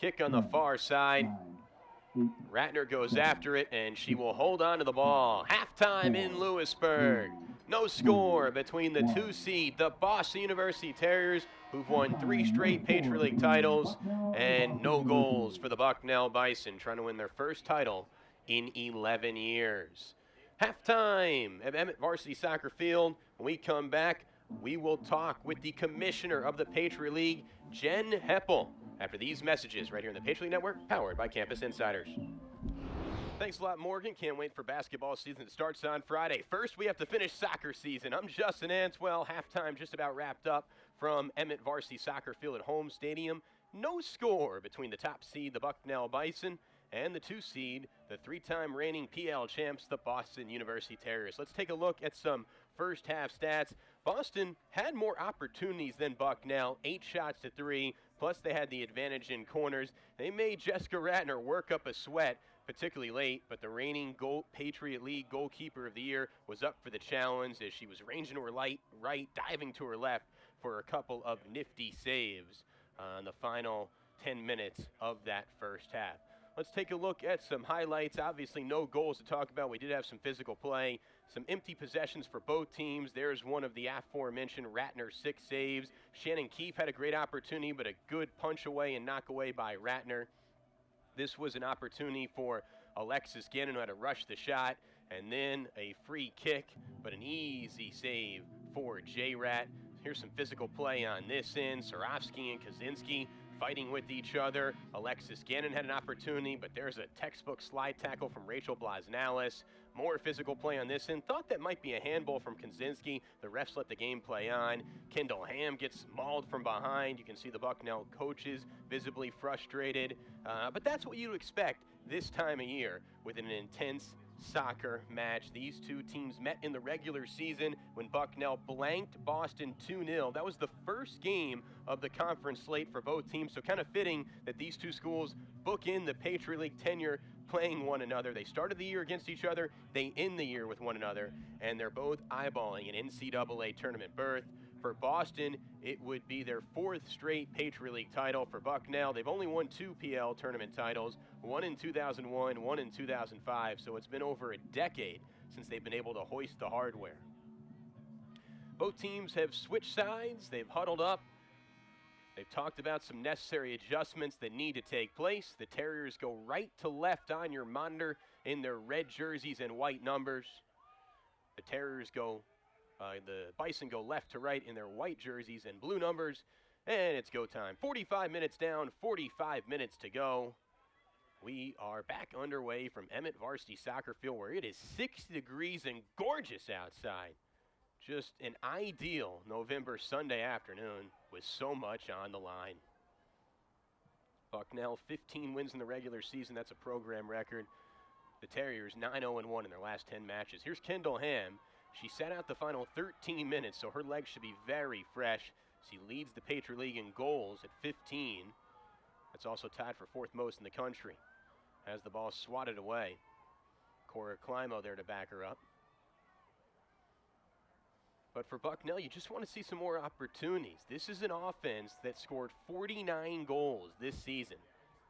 Kick on the far side. Ratner goes after it, and she will hold on to the ball. Halftime in Lewisburg. No score between the 2 seed, the Boston University Terriers, who've won 3 straight Patriot League titles, and no goals for the Bucknell Bison, trying to win their first title in 11 years. Halftime at Emmett Varsity Soccer Field. When we come back, we will talk with the commissioner of the Patriot League, Jen Heppel, after these messages right here in the Patriot League Network, powered by Campus Insiders. Thanks a lot, Morgan. Can't wait for basketball season that starts on Friday. First, we have to finish soccer season. I'm Justin Antwell. Halftime just about wrapped up from Emmett Varsity Soccer Field at home stadium. No score between the top seed, the Bucknell Bison, and the 2 seed, the 3-time reigning PL champs, the Boston University Terriers. Let's take a look at some first half stats. Boston had more opportunities than Bucknell, 8 shots to 3, plus they had the advantage in corners. They made Jessica Ratner work up a sweat, particularly late, but the reigning Patriot League goalkeeper of the year was up for the challenge as she was ranging to her right, diving to her left for a couple of nifty saves on the final 10 minutes of that first half. Let's take a look at some highlights. Obviously, no goals to talk about. We did have some physical play, some empty possessions for both teams. There's one of the aforementioned Ratner 6 saves. Shannon Keefe had a great opportunity, but a good punch away and knock away by Ratner. This was an opportunity for Alexis Gannon, who had to rush the shot, and then a free kick, but an easy save for J-Rat. Here's some physical play on this end. Sarofsky and Kaczynski fighting with each other. Alexis Gannon had an opportunity, but there's a textbook slide tackle from Rachel Blasnalis. More physical play on this end. Thought that might be a handball from Kaczynski. The refs let the game play on. Kendall Ham gets mauled from behind. You can see the Bucknell coaches visibly frustrated. But that's what you expect this time of year with an intense soccer match. These 2 teams met in the regular season when Bucknell blanked Boston 2-0. That was the first game of the conference slate for both teams, so kind of fitting that these 2 schools book in the Patriot League tenure playing one another. They started the year against each other, they end the year with one another, and they're both eyeballing an NCAA tournament berth. For Boston, it would be their 4th straight Patriot League title. For Bucknell, they've only won 2 PL tournament titles, one in 2001, one in 2005, so it's been over a decade since they've been able to hoist the hardware. Both teams have switched sides, they've huddled up, they've talked about some necessary adjustments that need to take place. The Terriers go right to left on your monitor in their red jerseys and white numbers. The Terriers go the Bison go left to right in their white jerseys and blue numbers, and it's go time. 45 minutes down, 45 minutes to go. We are back underway from Emmett Varsity Soccer Field, where it is 60 degrees and gorgeous outside. Just an ideal November Sunday afternoon with so much on the line. Bucknell, 15 wins in the regular season. That's a program record. The Terriers, 9-0-1 in their last 10 matches. Here's Kendall Ham. She sat out the final 13 minutes, so her legs should be very fresh. She leads the Patriot League in goals at 15. That's also tied for 4th most in the country. Has the ball swatted away. Cora Climo there to back her up. But for Bucknell, you just want to see some more opportunities. This is an offense that scored 49 goals this season.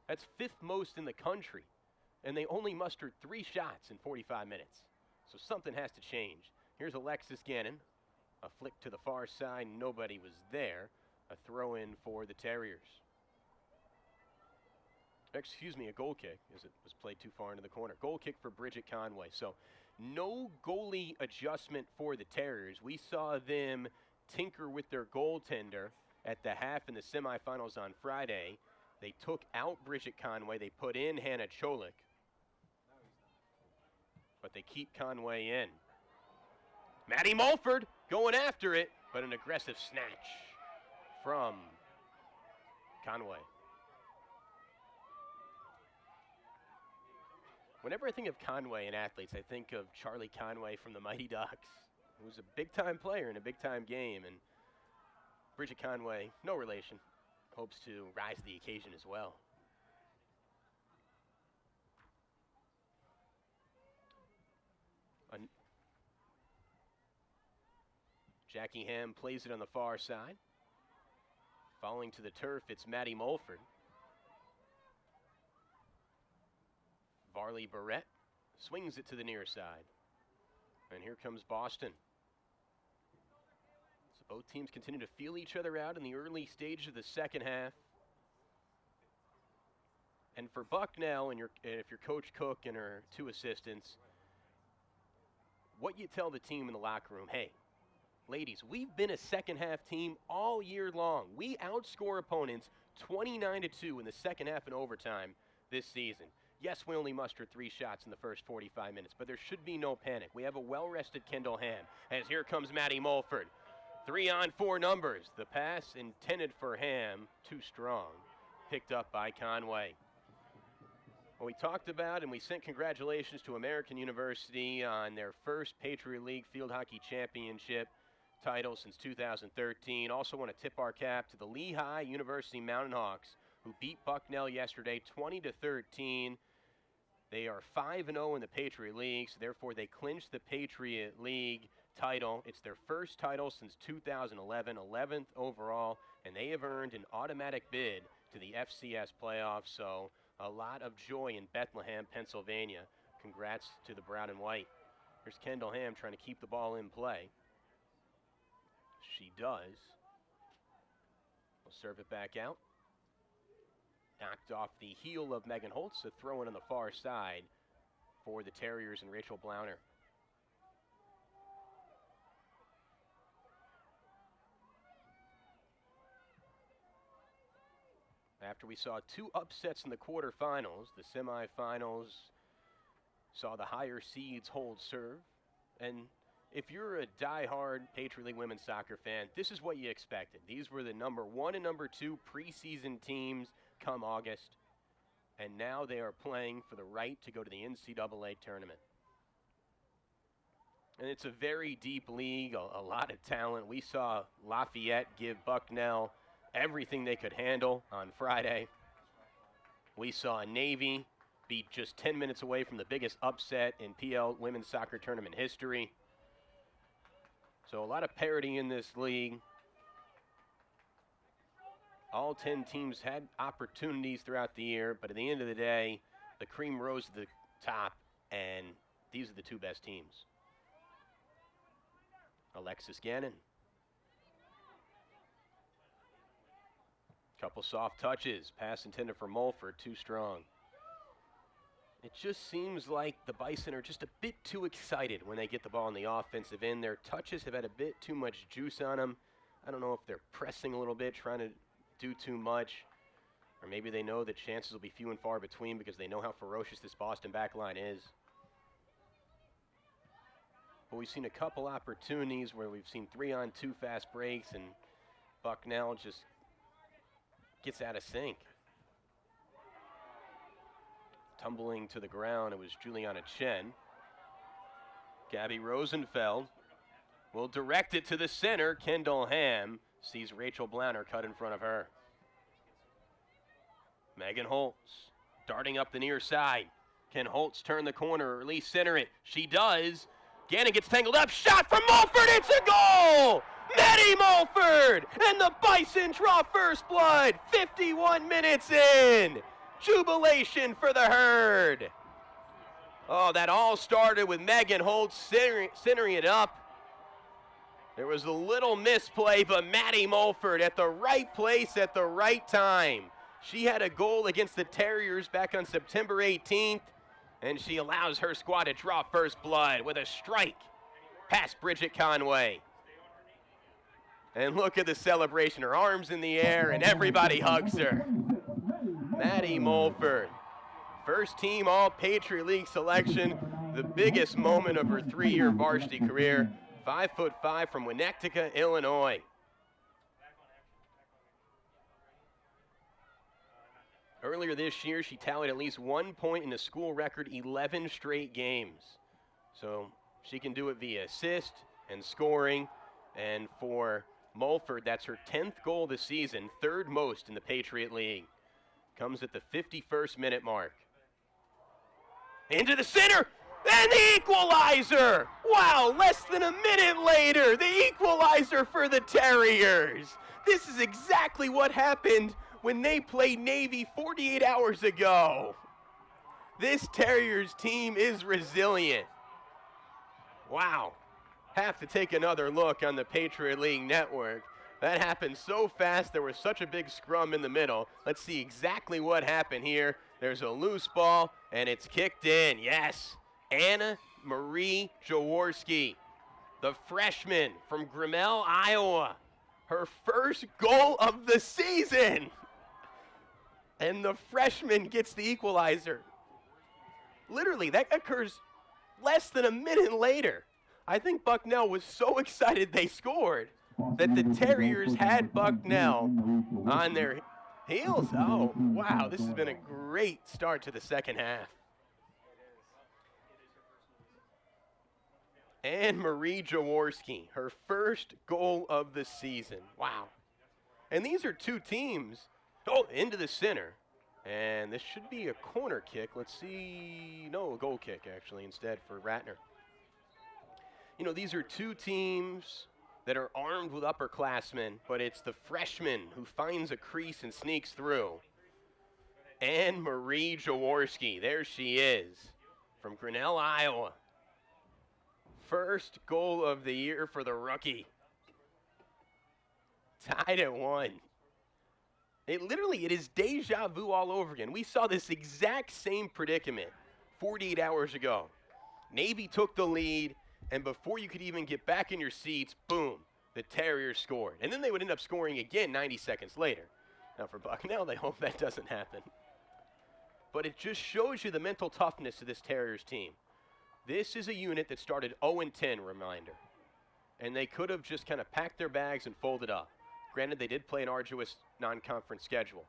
That's 5th most in the country. And they only mustered 3 shots in 45 minutes. So something has to change. Here's Alexis Gannon. A flick to the far side. Nobody was there. A throw in for the Terriers. Excuse me, a goal kick, as it was played too far into the corner. Goal kick for Bridget Conway. So no goalie adjustment for the Terriers. We saw them tinker with their goaltender at the half in the semifinals on Friday. They took out Bridget Conway. They put in Hannah Cholik. But they keep Conway in. Maddie Mulford going after it, but an aggressive snatch from Conway. Whenever I think of Conway and athletes, I think of Charlie Conway from the Mighty Ducks, who's a big-time player in a big-time game. And Bridget Conway, no relation, hopes to rise to the occasion as well. Jackie Ham plays it on the far side. Falling to the turf, it's Maddie Mulford. Varley Barrett swings it to the near side. And here comes Boston. So both teams continue to feel each other out in the early stage of the second half. And for Bucknell, and if you're Coach Cook and her two assistants, what you tell the team in the locker room, hey, ladies, we've been a second half team all year long. We outscore opponents 29-2 in the second half and overtime this season. Yes, we only mustered 3 shots in the first 45 minutes, but there should be no panic. We have a well-rested Kendall Ham, as here comes Maddie Mulford. 3-on-4 numbers. The pass intended for Ham, too strong, picked up by Conway. Well, we talked about and we sent congratulations to American University on their first Patriot League Field Hockey Championship title since 2013. Also want to tip our cap to the Lehigh University Mountain Hawks, who beat Bucknell yesterday 20-13. They are 5-0 in the Patriot League, so therefore they clinched the Patriot League title. It's their first title since 2011, 11th overall, and they have earned an automatic bid to the FCS playoffs. So a lot of joy in Bethlehem, Pennsylvania. Congrats to the brown and white. Here's Kendall Ham trying to keep the ball in play. She does. We'll serve it back out. Knocked off the heel of Megan Holtz, so throw it on the far side for the Terriers and Rachel Blauner. After we saw 2 upsets in the quarterfinals, the semifinals saw the higher seeds hold serve. And if you're a diehard Patriot League women's soccer fan, this is what you expected. These were the number 1 and number 2 preseason teams come August, and now they are playing for the right to go to the NCAA tournament. And it's a very deep league, a lot of talent. We saw Lafayette give Bucknell everything they could handle on Friday. We saw Navy be just 10 minutes away from the biggest upset in PL women's soccer tournament history. So a lot of parity in this league. All 10 teams had opportunities throughout the year, but at the end of the day, the cream rose to the top, and these are the 2 best teams. Alexis Gannon. Couple soft touches. Pass intended for Mulford, too strong. It just seems like the Bison are just a bit too excited when they get the ball in the offensive end. Their touches have had a bit too much juice on them. I don't know if they're pressing a little bit, trying to do too much, or maybe they know that chances will be few and far between because they know how ferocious this Boston back line is. But we've seen a couple opportunities where we've seen 3-on-2 fast breaks, and Bucknell just gets out of sync. Tumbling to the ground, it was Juliana Chen. Gabby Rosenfeld will direct it to the center. Kendall Ham sees Rachel Blauner cut in front of her. Megan Holtz darting up the near side. Can Holtz turn the corner or at least center it? She does. Gannon gets tangled up. Shot from Mulford. It's a goal! Maddie Mulford! And the Bison draw first blood. 51 minutes in. Jubilation for the herd. Oh, that all started with Megan Holtz centering it up. There was a little misplay, but Maddie Mulford at the right place at the right time. She had a goal against the Terriers back on September 18th, and she allows her squad to draw first blood with a strike past Bridget Conway. And look at the celebration. Her arms in the air, and everybody hugs her. Maddie Mulford, first team All-Patriot League selection, the biggest moment of her 3-year varsity career. 5'5" from Winnectica, Illinois. Earlier this year, she tallied at least 1 point in a school record 11 straight games. So she can do it via assist and scoring. And for Mulford, that's her 10th goal this season, 3rd most in the Patriot League. Comes at the 51st minute mark. Into the center, and the equalizer! Wow, less than a minute later, the equalizer for the Terriers. This is exactly what happened when they played Navy 48 hours ago. This Terriers team is resilient. Wow. Have to take another look on the Patriot League Network. That happened so fast, there was such a big scrum in the middle. Let's see exactly what happened here. There's a loose ball, and it's kicked in. Yes, Anna Marie Jaworski, the freshman from Grinnell, Iowa. Her first goal of the season. And the freshman gets the equalizer. Literally, that occurs less than a minute later. I think Bucknell was so excited they scored that the Terriers had Bucknell on their heels. Oh, wow, this has been a great start to the second half. And Marie Jaworski, her first goal of the season. Wow. And these are two teams. Oh, into the center. And this should be a corner kick. Let's see. No, a goal kick, actually, instead for Ratner. You know, these are two teams that are armed with upperclassmen, but it's the freshman who finds a crease and sneaks through. And Marie Jaworski, there she is, from Grinnell, Iowa. First goal of the year for the rookie. Tied at 1. It is deja vu all over again. We saw this exact same predicament 48 hours ago. Navy took the lead, and before you could even get back in your seats, boom, the Terriers scored. And then they would end up scoring again 90 seconds later. Now for Bucknell, they hope that doesn't happen. But it just shows you the mental toughness of this Terriers team. This is a unit that started 0-10, reminder. And they could have just kind of packed their bags and folded up. Granted, they did play an arduous non-conference schedule.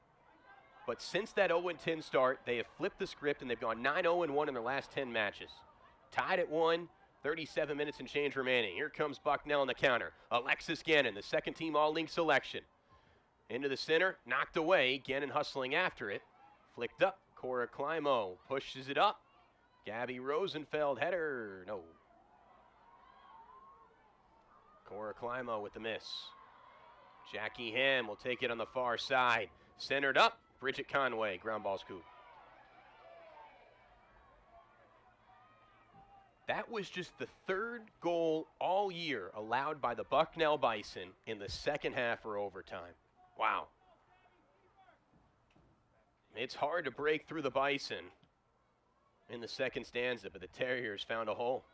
But since that 0-10 start, they have flipped the script and they've gone 9-0-1 in their last 10 matches. Tied at 1, 37 minutes and change remaining. Here comes Bucknell on the counter. Alexis Gannon, the second team All-League selection. Into the center, knocked away. Gannon hustling after it. Flicked up. Cora Climo pushes it up. Gabby Rosenfeld, header. No. Cora Climo with the miss. Jackie Ham will take it on the far side. Centered up. Bridget Conway, ground ball scoop. That was just the 3rd goal all year allowed by the Bucknell Bison in the second half or overtime. Wow. It's hard to break through the Bison in the second stanza, but the Terriers found a hole.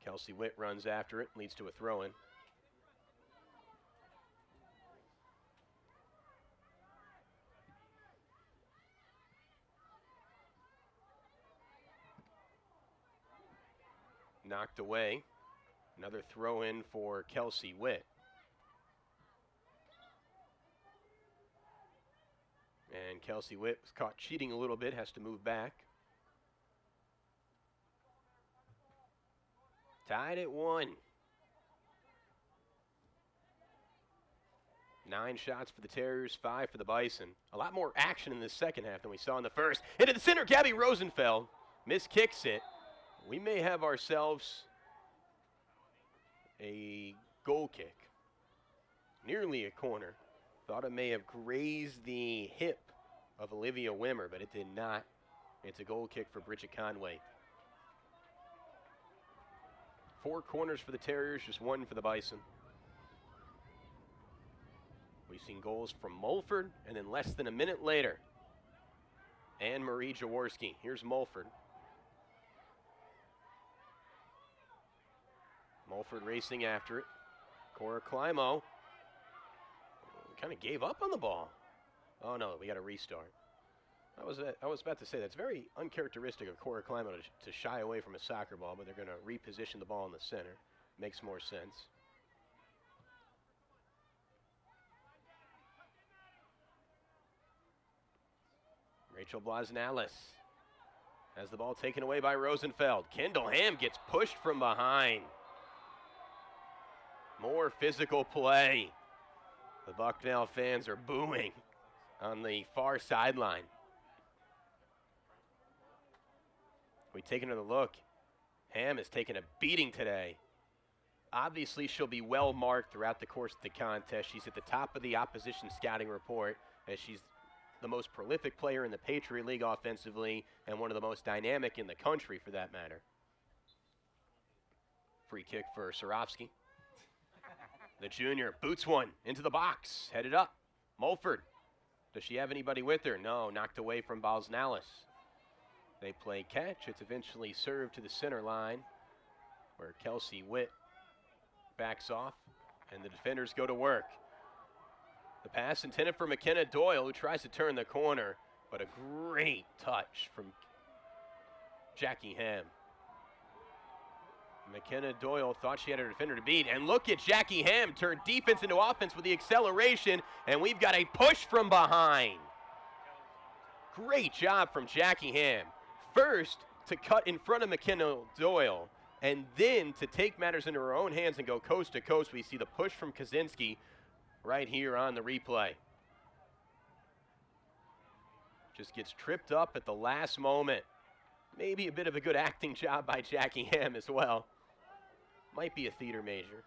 Kelsey Witt runs after it, leads to a throw-in. Knocked away. Another throw-in for Kelsey Witt. And Kelsey Witt was caught cheating a little bit, has to move back. Tied at 1. 9 shots for the Terriers, 5 for the Bison. A lot more action in the second half than we saw in the first. Into the center, Gabby Rosenfeld. Miskicks it. We may have ourselves a goal kick. Nearly a corner. Thought it may have grazed the hip of Olivia Wimmer, but it did not. It's a goal kick for Bridget Conway. 4 corners for the Terriers, just 1 for the Bison. We've seen goals from Mulford, and then less than a minute later, Anne Marie Jaworski. Here's Mulford. Mulford racing after it. Cora Climo kind of gave up on the ball. Oh no, we got a restart. I was about to say that's very uncharacteristic of Cora Climo to shy away from a soccer ball, but they're going to reposition the ball in the center. Makes more sense. Rachel Blasnalis has the ball taken away by Rosenfeld. Kendall Ham gets pushed from behind. More physical play. The Bucknell fans are booing on the far sideline. We take another look. Ham has taken a beating today. Obviously, she'll be well marked throughout the course of the contest. She's at the top of the opposition scouting report as she's the most prolific player in the Patriot League offensively and one of the most dynamic in the country for that matter. Free kick for Sarovsky. The junior boots one into the box, headed up. Mulford, does she have anybody with her? No, knocked away from Blasnalis. They play catch. It's eventually served to the center line where Kelsey Witt backs off and the defenders go to work. The pass intended for McKenna Doyle, who tries to turn the corner, but a great touch from Jackie Ham. McKenna Doyle thought she had her defender to beat, and look at Jackie Ham turn defense into offense with the acceleration, and we've got a push from behind. Great job from Jackie Ham. First, to cut in front of McKenna Doyle, and then to take matters into her own hands and go coast to coast. We see the push from Kaczynski right here on the replay. Just gets tripped up at the last moment. Maybe a bit of a good acting job by Jackie Ham as well. Might be a theater major.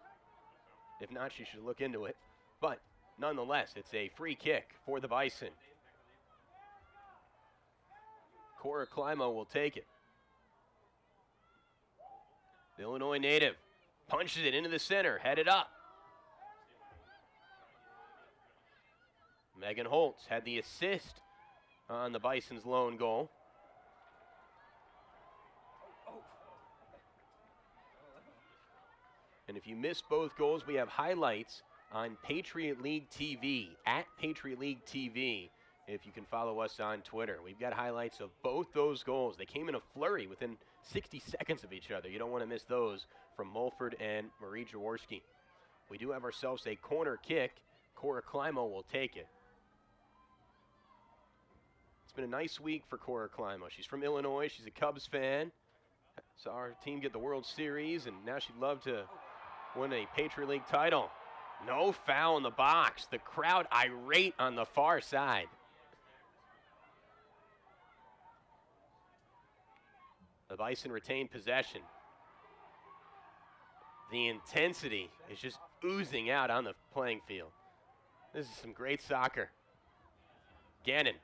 If not, she should look into it. But nonetheless, it's a free kick for the Bison. Cora Climo will take it. The Illinois native punches it into the center, headed up. Megan Holtz had the assist on the Bison's lone goal. And if you missed both goals, we have highlights on Patriot League TV, at Patriot League TV, if you can follow us on Twitter. We've got highlights of both those goals. They came in a flurry within 60 seconds of each other. You don't want to miss those from Mulford and Marie Jaworski. We do have ourselves a corner kick. Cora Climo will take it. It's been a nice week for Cora Climo. She's from Illinois. She's a Cubs fan. Saw our team get the World Series, and now she'd love to win a Patriot League title. No foul in the box. The crowd irate on the far side. The Bison retain possession. The intensity is just oozing out on the playing field. This is some great soccer. Gannon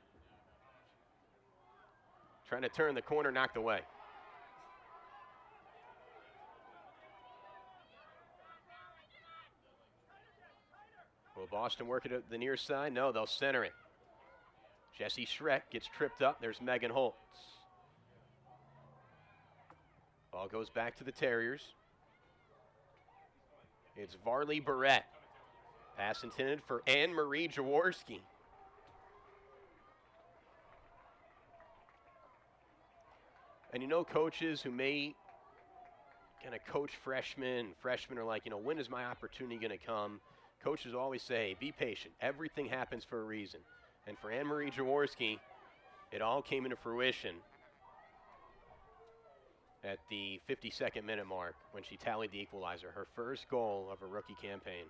trying to turn the corner, knocked away. Will Boston work it at the near side? No, they'll center it. Jesse Schreck gets tripped up. There's Megan Holtz. Ball goes back to the Terriers. It's Varley Barrett. Pass intended for Anne-Marie Jaworski. And you know, coaches who may kind of coach freshmen are like, you know, when is my opportunity going to come? Coaches always say, be patient. Everything happens for a reason. And for Anne-Marie Jaworski, it all came into fruition at the 52nd minute mark when she tallied the equalizer, her first goal of her rookie campaign.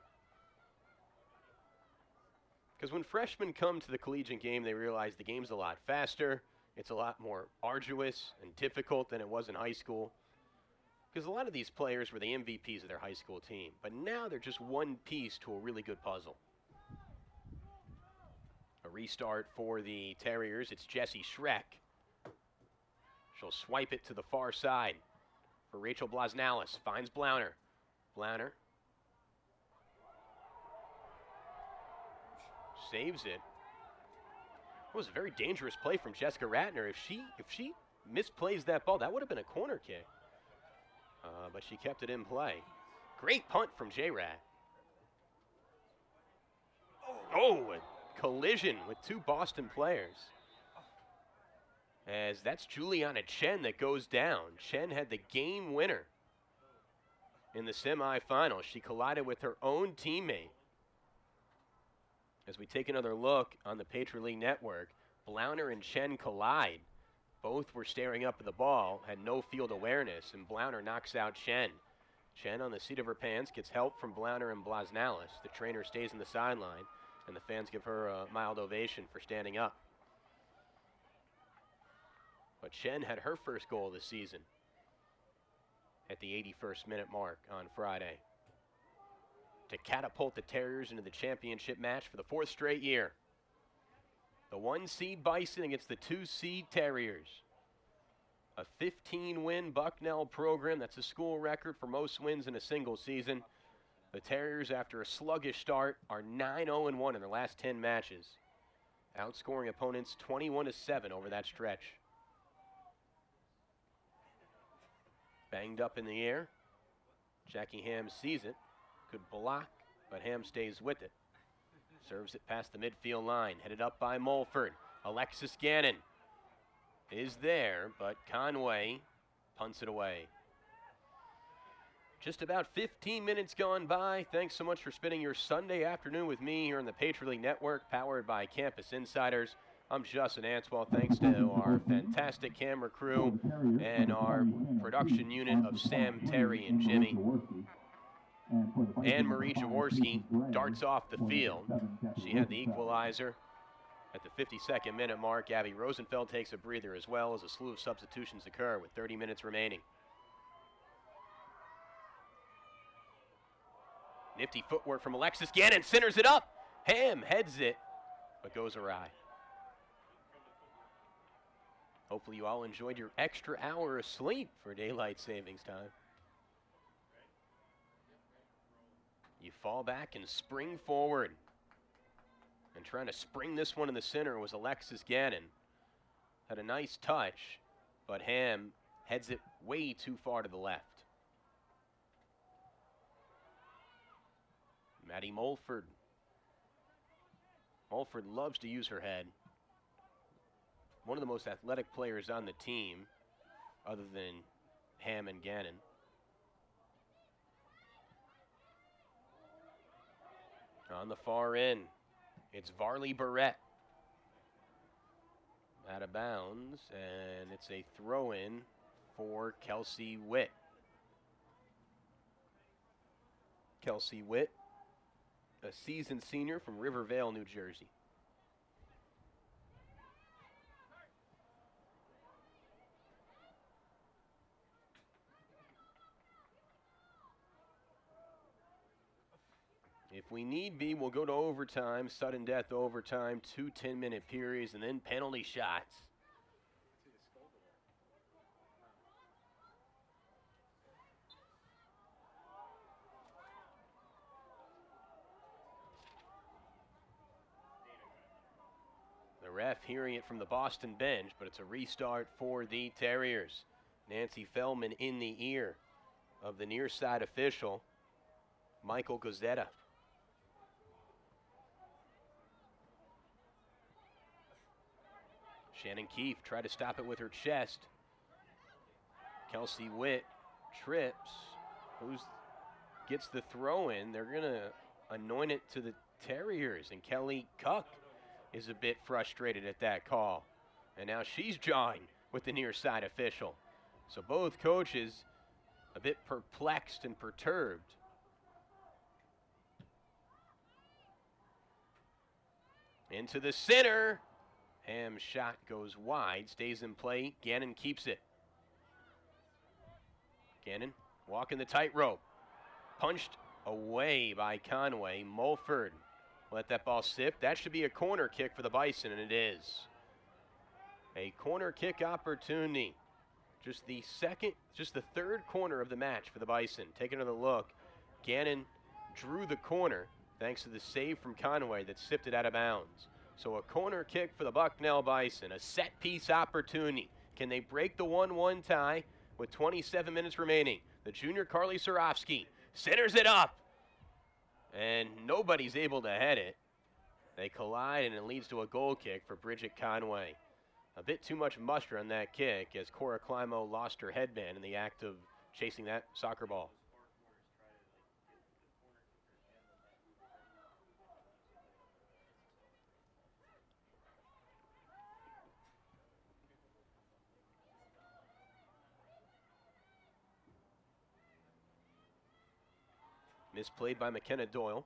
Because when freshmen come to the collegiate game, they realize the game's a lot faster, it's a lot more arduous and difficult than it was in high school. Because a lot of these players were the MVPs of their high school team, but now they're just one piece to a really good puzzle. A restart for the Terriers. It's Jessie Schreck. She'll swipe it to the far side for Rachel Blasnalis. Finds Blauner. Blauner saves it. It was a very dangerous play from Jessica Ratner. If she misplays that ball, that would have been a corner kick. But she kept it in play. Great punt from J-Rat. Oh, a collision with two Boston players. As that's Juliana Chen that goes down. Chen had the game winner in the semifinals. She collided with her own teammate. As we take another look on the Patriot League Network, Blauner and Chen collide. Both were staring up at the ball, had no field awareness, and Blauner knocks out Chen. Chen on the seat of her pants gets help from Blauner and Blasnalis. The trainer stays in the sideline, and the fans give her a mild ovation for standing up. But Chen had her first goal of the season at the 81st minute mark on Friday to catapult the Terriers into the championship match for the 4th straight year. The 1-seed Bison against the 2-seed Terriers. A 15-win Bucknell program. That's a school record for most wins in a single season. The Terriers, after a sluggish start, are 9-0-1 in their last 10 matches, outscoring opponents 21-7 over that stretch. Banged up in the air. Jackie Ham sees it. Could block, but Ham stays with it. Serves it past the midfield line. Headed up by Mulford. Alexis Gannon is there, but Conway punts it away. Just about 15 minutes gone by. Thanks so much for spending your Sunday afternoon with me here on the Patriot League Network, powered by Campus Insiders. I'm Justin Answell. Thanks to our fantastic camera crew and our production unit of Sam, Terry, and Jimmy. Anne-Marie Jaworski darts off the field. She had the equalizer at the 52nd minute mark. Abby Rosenfeld takes a breather as well as a slew of substitutions occur with 30 minutes remaining. Nifty footwork from Alexis Gannon, centers it up. Ham heads it, but goes awry. Hopefully you all enjoyed your extra hour of sleep for daylight savings time. You fall back and spring forward. And trying to spring this one in the center was Alexis Gannon. Had a nice touch, but Ham heads it way too far to the left. Maddie Mulford. Mulford loves to use her head. One of the most athletic players on the team, other than Ham and Gannon. On the far end, it's Varley Barrett. Out of bounds, and it's a throw-in for Kelsey Witt. Kelsey Witt, a seasoned senior from Rivervale, New Jersey. If we need be, we'll go to overtime, sudden death overtime, 2 10-minute periods, and then penalty shots. The ref hearing it from the Boston bench, but it's a restart for the Terriers. Nancy Feldman in the ear of the near side official, Michael Gozetta. Shannon Keefe tried to stop it with her chest. Kelsey Witt trips. Gets the throw in? They're going to anoint it to the Terriers, and Kelly Cuck is a bit frustrated at that call. And now she's jawing with the near side official. So both coaches a bit perplexed and perturbed. Into the center. Ham's shot goes wide, stays in play. Gannon keeps it. Gannon walking the tightrope. Punched away by Conway. Mulford let that ball sip. That should be a corner kick for the Bison, and it is. A corner kick opportunity. Just the third corner of the match for the Bison. Take another look. Gannon drew the corner thanks to the save from Conway that sipped it out of bounds. So a corner kick for the Bucknell Bison, a set-piece opportunity. Can they break the 1-1 tie with 27 minutes remaining? The junior Carly Surofsky Centers it up. And nobody's able to head it. They collide, and it leads to a goal kick for Bridget Conway. A bit too much muster on that kick as Cora Climo lost her headband in the act of chasing that soccer ball. Misplayed by McKenna Doyle.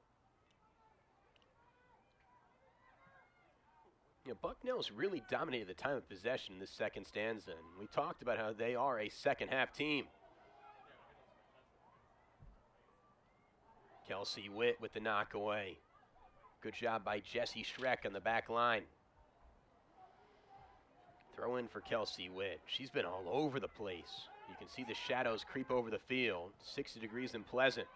Bucknell's really dominated the time of possession in this second stanza. And we talked about how they are a second half team. Kelsey Witt with the knock away. Good job by Jessie Schreck on the back line. Throw in for Kelsey Witt. She's been all over the place. You can see the shadows creep over the field. 60 degrees in Pleasant.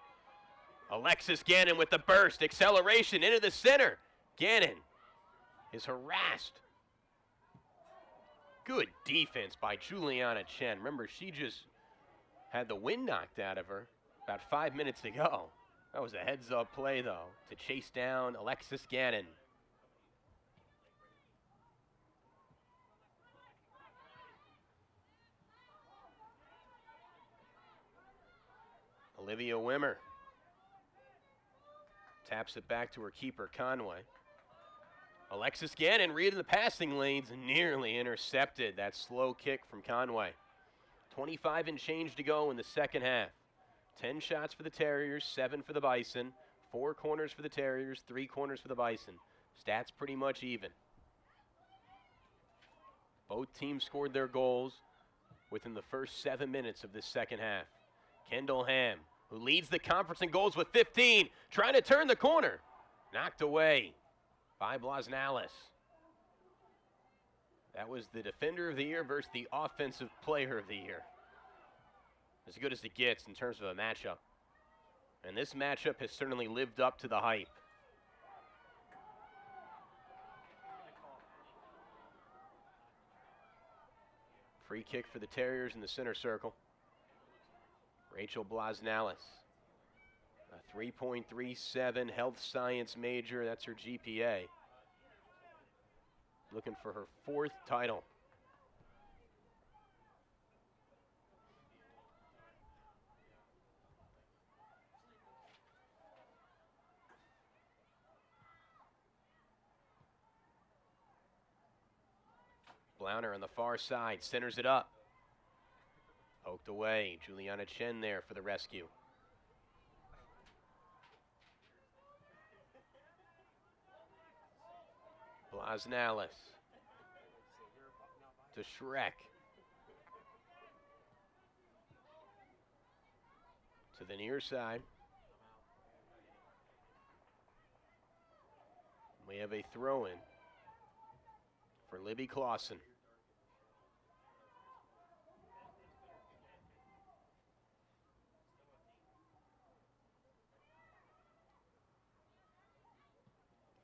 Alexis Gannon with the burst. Acceleration into the center. Gannon is harassed. Good defense by Juliana Chen. Remember, she just had the wind knocked out of her about 5 minutes ago. That was a heads-up play, though, to chase down Alexis Gannon. Olivia Wimmer taps it back to her keeper, Conway. Alexis Gannon reading the passing lanes, nearly intercepted that slow kick from Conway. 25 and change to go in the second half. 10 shots for the Terriers, 7 for the Bison. 4 corners for the Terriers, 3 corners for the Bison. Stats pretty much even. Both teams scored their goals within the first 7 minutes of this second half. Kendall Ham, who leads the conference in goals with 15, trying to turn the corner. Knocked away by Blasnalis. That was the Defender of the Year versus the Offensive Player of the Year. As good as it gets in terms of a matchup. And this matchup has certainly lived up to the hype. Free kick for the Terriers in the center circle. Rachel Blasnalis. A 3.37 health science major, that's her GPA. Looking for her 4th title. Blauner on the far side, centers it up. Poked away, Juliana Chen there for the rescue. Blasnalis to Schreck. To the near side. We have a throw-in for Libby Clausen.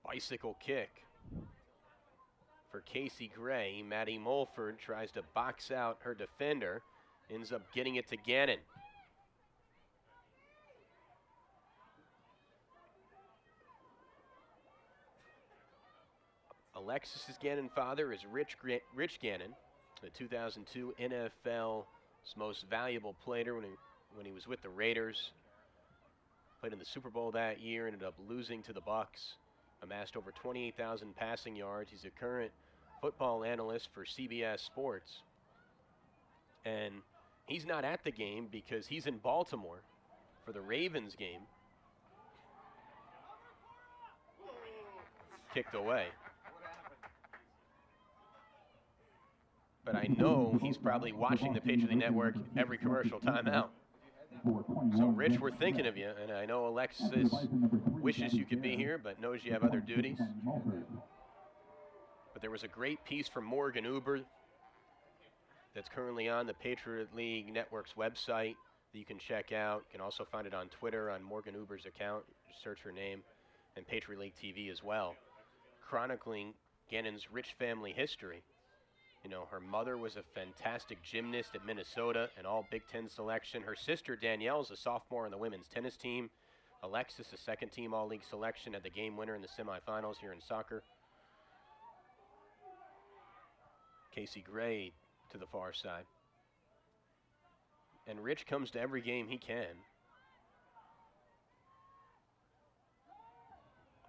Bicycle kick for Casey Gray. Maddie Mulford tries to box out her defender. Ends up getting it to Gannon. Alexis Gannon father is Rich Gannon, the 2002 NFL's most valuable player when he was with the Raiders. Played in the Super Bowl that year, ended up losing to the Bucks. Amassed over 28,000 passing yards. He's a current football analyst for CBS Sports. And he's not at the game because he's in Baltimore for the Ravens game. Kicked away. But I know he's probably watching the Patriot League Network every commercial timeout. So, Rich, we're thinking of you, and I know Alexis wishes you could be here, but knows you have other duties. But there was a great piece from Morgan Uber that's currently on the Patriot League Network's website that you can check out. You can also find it on Twitter on Morgan Uber's account. Just search her name, and Patriot League TV as well, chronicling Gannon's rich family history. You know, her mother was a fantastic gymnast at Minnesota, an all Big Ten selection. Her sister, Danielle, is a sophomore on the women's tennis team. Alexis, a second-team all-league selection, at the game winner in the semifinals here in soccer. Casey Gray to the far side. And Rich comes to every game he can.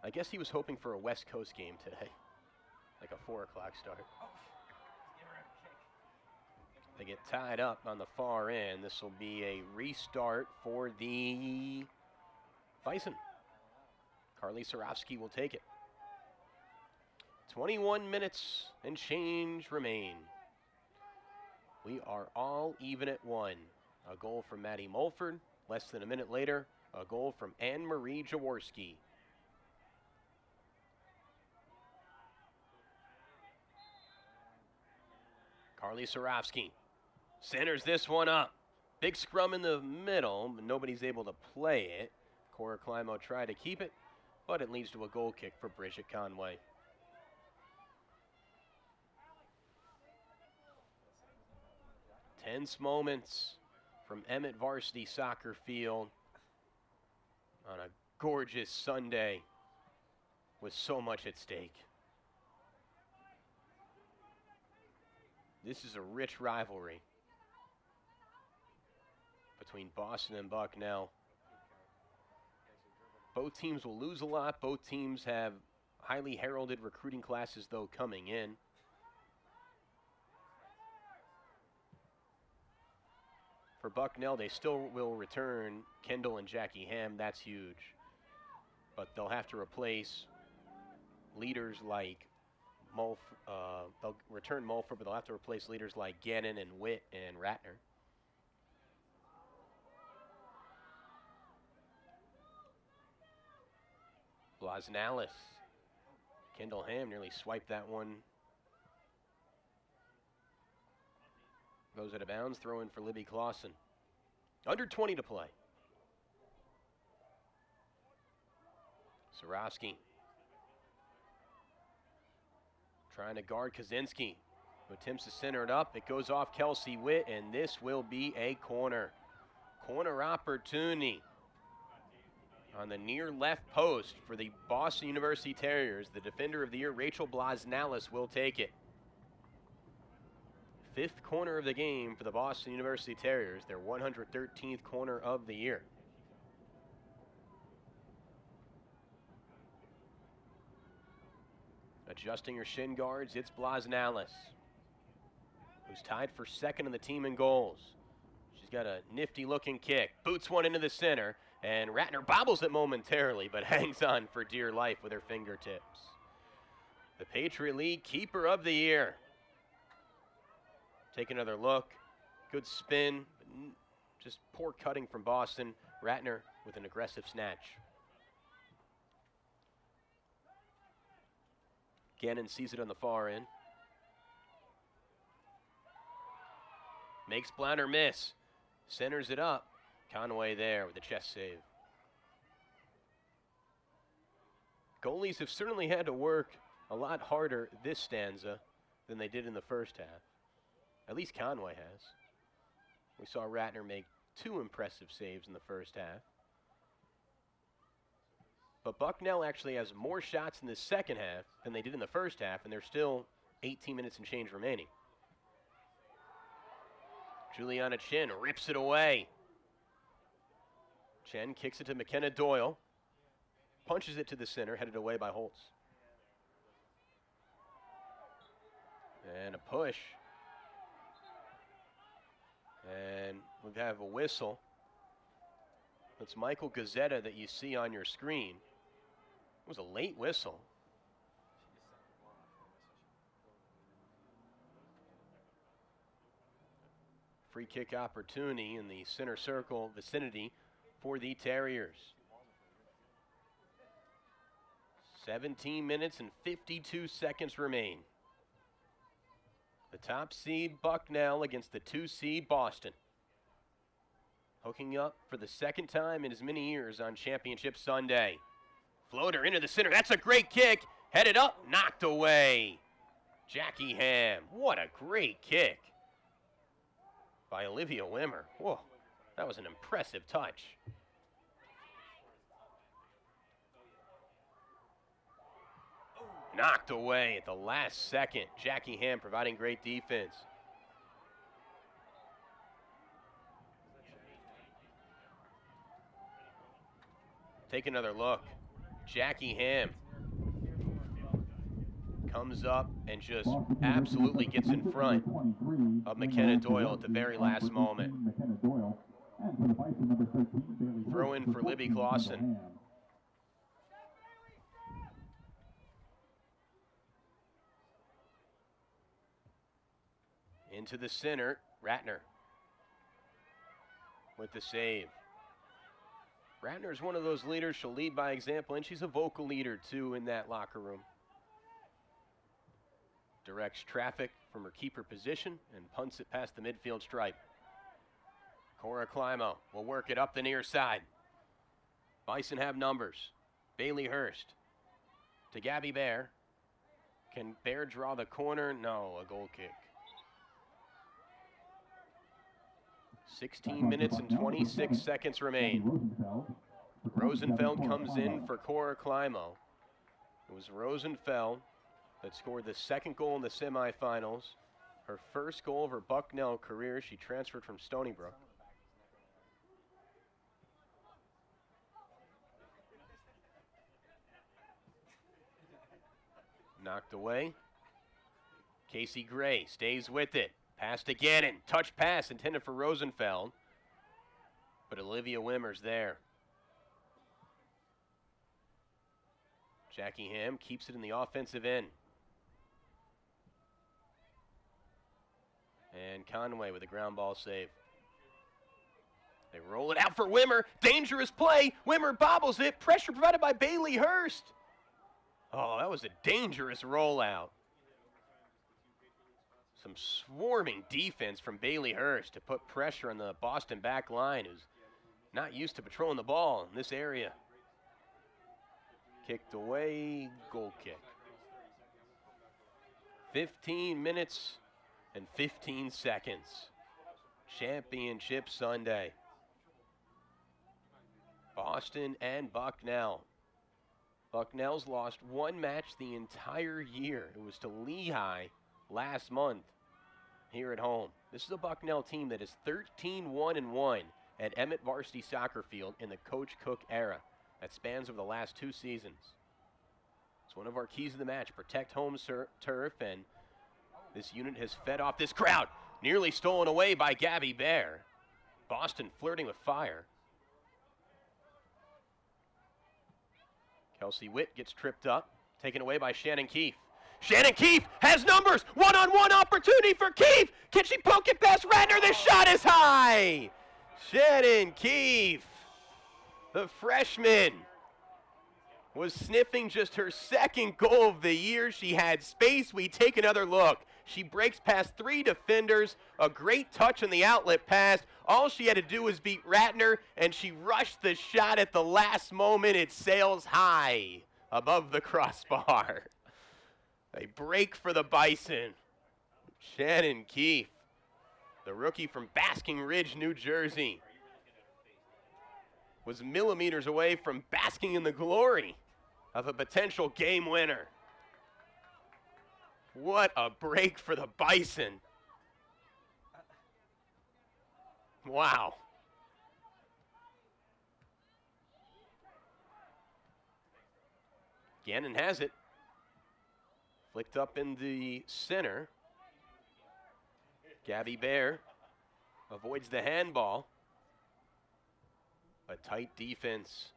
I guess he was hoping for a West Coast game today, like a 4 o'clock start. They get tied up on the far end. This will be a restart for the Bison. Carly Sarofsky will take it. 21 minutes and change remain. We are all even at 1. A goal from Maddie Mulford. Less than a minute later, a goal from Anne-Marie Jaworski. Carly Sarofsky centers this one up. Big scrum in the middle, but nobody's able to play it. Cora Climo tried to keep it, but it leads to a goal kick for Bridget Conway. Tense moments from Emmett Varsity Soccer Field on a gorgeous Sunday with so much at stake. This is a rich rivalry between Boston and Bucknell. Both teams will lose a lot. Both teams have highly heralded recruiting classes, though, coming in. For Bucknell, they still will return Kendall and Jackie Ham. That's huge. But they'll have to replace leaders like they'll return Mulford, but they'll have to replace leaders like Gannon and Witt and Ratner. Blasnalis. Kendall Ham nearly swiped that one. Goes out of bounds, throw in for Libby Clausen. Under 20 to play. Sarofsky trying to guard Kaczynski, who attempts to center it up. It goes off Kelsey Witt, and this will be a corner. Corner opportunity on the near left post for the Boston University Terriers. The defender of the year, Rachel Blasnalis, will take it. 5th corner of the game for the Boston University Terriers, their 113th corner of the year. Adjusting her shin guards, it's Blasnalis, who's tied for 2nd in the team in goals. She's got a nifty-looking kick, boots one into the center, and Ratner bobbles it momentarily, but hangs on for dear life with her fingertips. The Patriot League Keeper of the Year. Take another look. Good spin, just poor cutting from Boston. Ratner with an aggressive snatch. Gannon sees it on the far end. Makes Blounder miss. Centers it up. Conway there with a chest save. Goalies have certainly had to work a lot harder this stanza than they did in the first half. At least Conway has. We saw Ratner make 2 impressive saves in the first half. But Bucknell actually has more shots in the second half than they did in the first half, and there's still 18 minutes and change remaining. Juliana Chen rips it away. Chen kicks it to McKenna Doyle. Punches it to the center, headed away by Holtz. And a push. And we have a whistle. It's Michael Gazzetta that you see on your screen. It was a late whistle. Free kick opportunity in the center circle vicinity for the Terriers. 17 minutes and 52 seconds remain. The top seed Bucknell against the 2 seed Boston. Hooking up for the 2nd time in as many years on Championship Sunday. Floater into the center. That's a great kick. Headed up, knocked away. Jackie Ham, what a great kick by Olivia Wimmer. Whoa, that was an impressive touch. Knocked away at the last second. Jackie Ham providing great defense. Take another look. Jackie Ham comes up and just absolutely gets in front of McKenna Doyle at the very last moment. Throw in for Libby Clausen. Into the center, Ratner with the save. Ratner is one of those leaders. She'll lead by example, and she's a vocal leader, too, in that locker room. Directs traffic from her keeper position and punts it past the midfield stripe. Cora Climo will work it up the near side. Bison have numbers. Bailey Hurst to Gabby Bear. Can Bear draw the corner? No, a goal kick. 16 minutes and 26 seconds remain. Rosenfeld comes in for Cora Climo. It was Rosenfeld that scored the second goal in the semifinals. Her first goal of her Bucknell career. She transferred from Stony Brook. Knocked away. Casey Gray stays with it. Passed again, and touch pass intended for Rosenfeld. But Olivia Wimmer's there. Jackie Ham keeps it in the offensive end. And Conway with a ground ball save. They roll it out for Wimmer. Dangerous play. Wimmer bobbles it. Pressure provided by Bailey Hurst. Oh, that was a dangerous rollout. Some swarming defense from Bailey Hurst to put pressure on the Boston back line, who's not used to patrolling the ball in this area. Kicked away, goal kick. 15 minutes and 15 seconds. Championship Sunday. Boston and Bucknell. Bucknell's lost one match the entire year. It was to Lehigh last month here at home. This is a Bucknell team that is 13-1-1 at Emmett Varsity Soccer Field in the Coach Cook era. That spans over the last 2 seasons. It's one of our keys of the match. Protect home turf, and this unit has fed off this crowd. Nearly stolen away by Gabby Bear. Boston flirting with fire. Kelsey Witt gets tripped up, taken away by Shannon Keefe. Shannon Keefe has numbers. One-on-one opportunity for Keefe. Can she poke it past Ratner? The shot is high. Shannon Keefe, the freshman, was sniffing just her second goal of the year. She had space. We take another look. She breaks past 3 defenders. A great touch on the outlet pass. All she had to do was beat Ratner, and she rushed the shot at the last moment. It sails high above the crossbar. They break for the Bison. Shannon Keefe, the rookie from Basking Ridge, New Jersey, was millimeters away from basking in the glory of a potential game winner. What a break for the Bison. Wow. Gannon has it. Flicked up in the center. Gabby Bear avoids the handball. A tight defense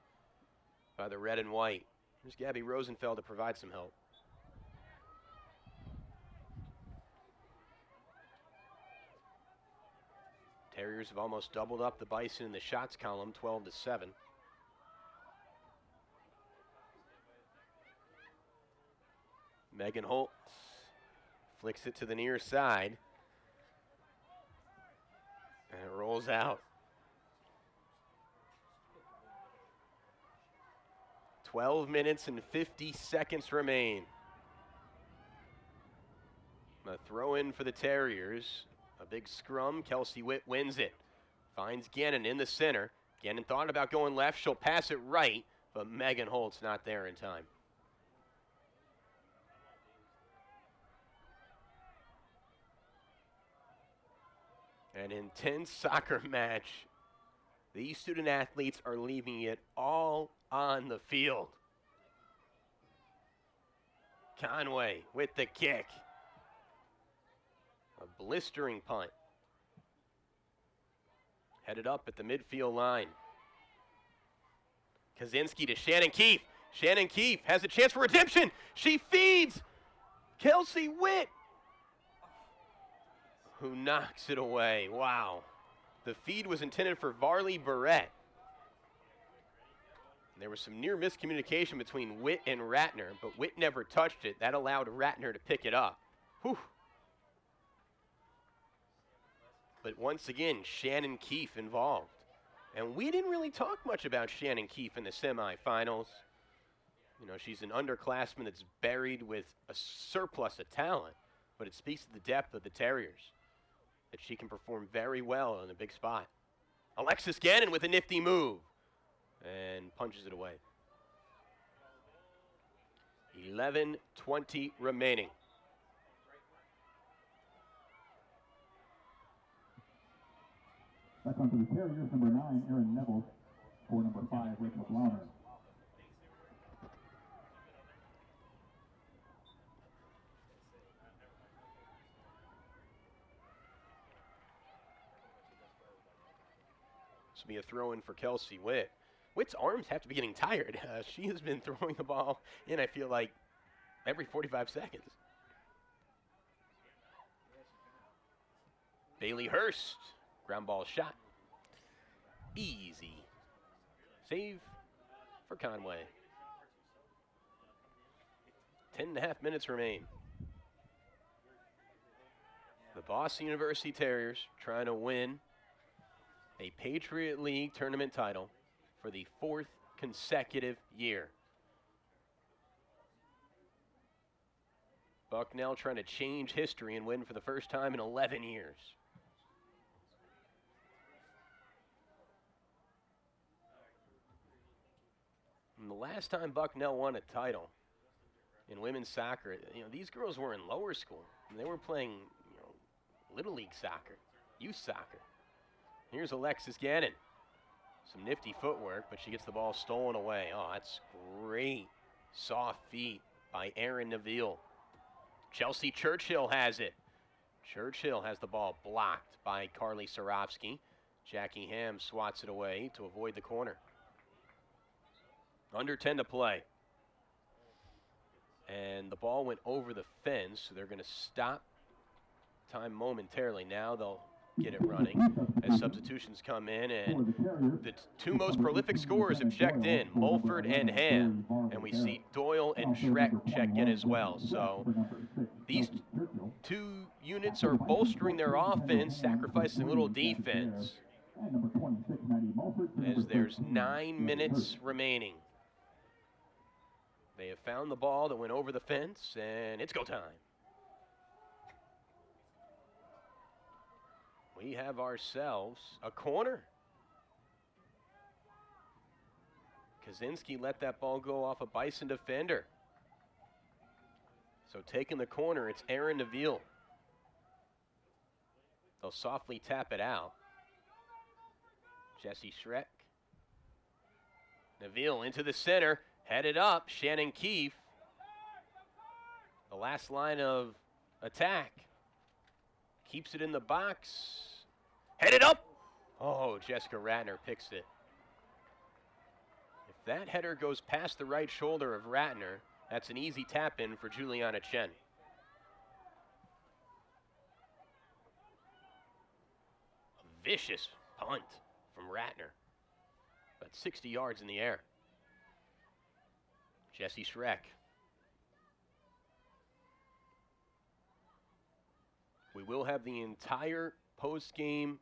by the red and white. Here's Gabby Rosenfeld to provide some help. Terriers have almost doubled up the Bison in the shots column, 12-7. Megan Holt flicks it to the near side. And it rolls out. 12 minutes and 50 seconds remain. A throw in for the Terriers. A big scrum. Kelsey Witt wins it. Finds Gannon in the center. Gannon thought about going left. She'll pass it right, but Megan Holt's not there in time. An intense soccer match. These student athletes are leaving it all on the field. Conway with the kick. A blistering punt. Headed up at the midfield line. Kaczynski to Shannon Keefe. Shannon Keefe has a chance for redemption. She feeds Kelsey Witt, who knocks it away. Wow. The feed was intended for Varley Barrett. There was some near miscommunication between Witt and Ratner, but Witt never touched it. That allowed Ratner to pick it up. Whew. But once again, Shannon Keefe involved. And we didn't really talk much about Shannon Keefe in the semifinals. You know, she's an underclassman that's buried with a surplus of talent, but it speaks to the depth of the Terriers, that she can perform very well in a big spot. Alexis Gannon with a nifty move and punches it away. 11:20 remaining. Back onto the Terriers, number 9, Erin Neville, for number 5, Rachel Blauner. This will be a throw-in for Kelsey Witt. Witt's arms have to be getting tired. She has been throwing the ball in, I feel like, every 45 seconds. Bailey Hurst, ground ball shot. Easy. Save for Conway. 10.5 minutes remain. The Boston University Terriers trying to win a Patriot League tournament title for the 4th consecutive year. Bucknell trying to change history and win for the first time in 11 years. And the last time Bucknell won a title in women's soccer, you know, these girls were in lower school. And they were playing, you know, Little League soccer, youth soccer. Here's Alexis Gannon. Some nifty footwork, but she gets the ball stolen away. Oh, that's great. Soft feet by Erin Neville. Chelsea Churchill has it. Churchill has the ball blocked by Carly Sarovsky. Jackie Ham swats it away to avoid the corner. Under 10 to play. And the ball went over the fence, so they're going to stop time momentarily. Now they'll get it running as substitutions come in, and the two most prolific scorers have checked in, Mulford and Ham, and we see Doyle and Schreck check in as well. So these two units are bolstering their offense, sacrificing a little defense, as there's 9 minutes remaining. They have found the ball that went over the fence, and it's go time. We have ourselves a corner. Kaczynski let that ball go off a Bison defender. So taking the corner, it's Erin Neville. They'll softly tap it out. Jesse Schreck. Neville into the center, headed up, Shannon Keefe. The last line of attack. Keeps it in the box. Headed up. Oh, Jessica Ratner picks it. If that header goes past the right shoulder of Ratner, that's an easy tap in for Juliana Chen. A vicious punt from Ratner. About 60 yards in the air. Jesse Schreck. We will have the entire post-game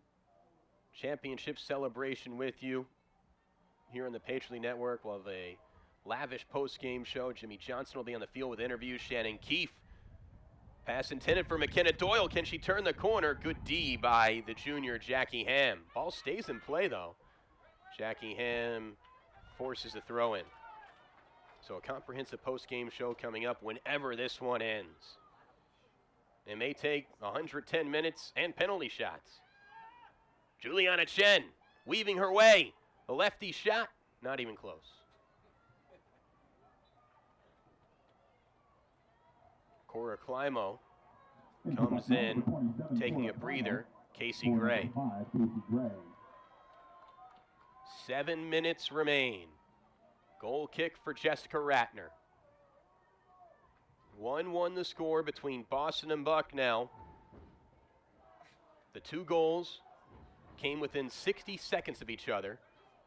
championship celebration with you here on the Patriot League Network. We'll have a lavish post-game show. Jimmy Johnson will be on the field with interviews. Shannon Keefe Pass intended for McKenna Doyle. Can she turn the corner? Good D by the junior Jackie Ham. Ball stays in play though. Jackie Ham forces a throw in. So a comprehensive post-game show coming up whenever this one ends. It may take 110 minutes and penalty shots. Juliana Chen weaving her way. A lefty shot, not even close. Cora Climo comes in, taking a breather. Casey Gray. 7 minutes remain. Goal kick for Jessica Ratner. 1-1 the score between Boston and Bucknell. The two goals came within 60 seconds of each other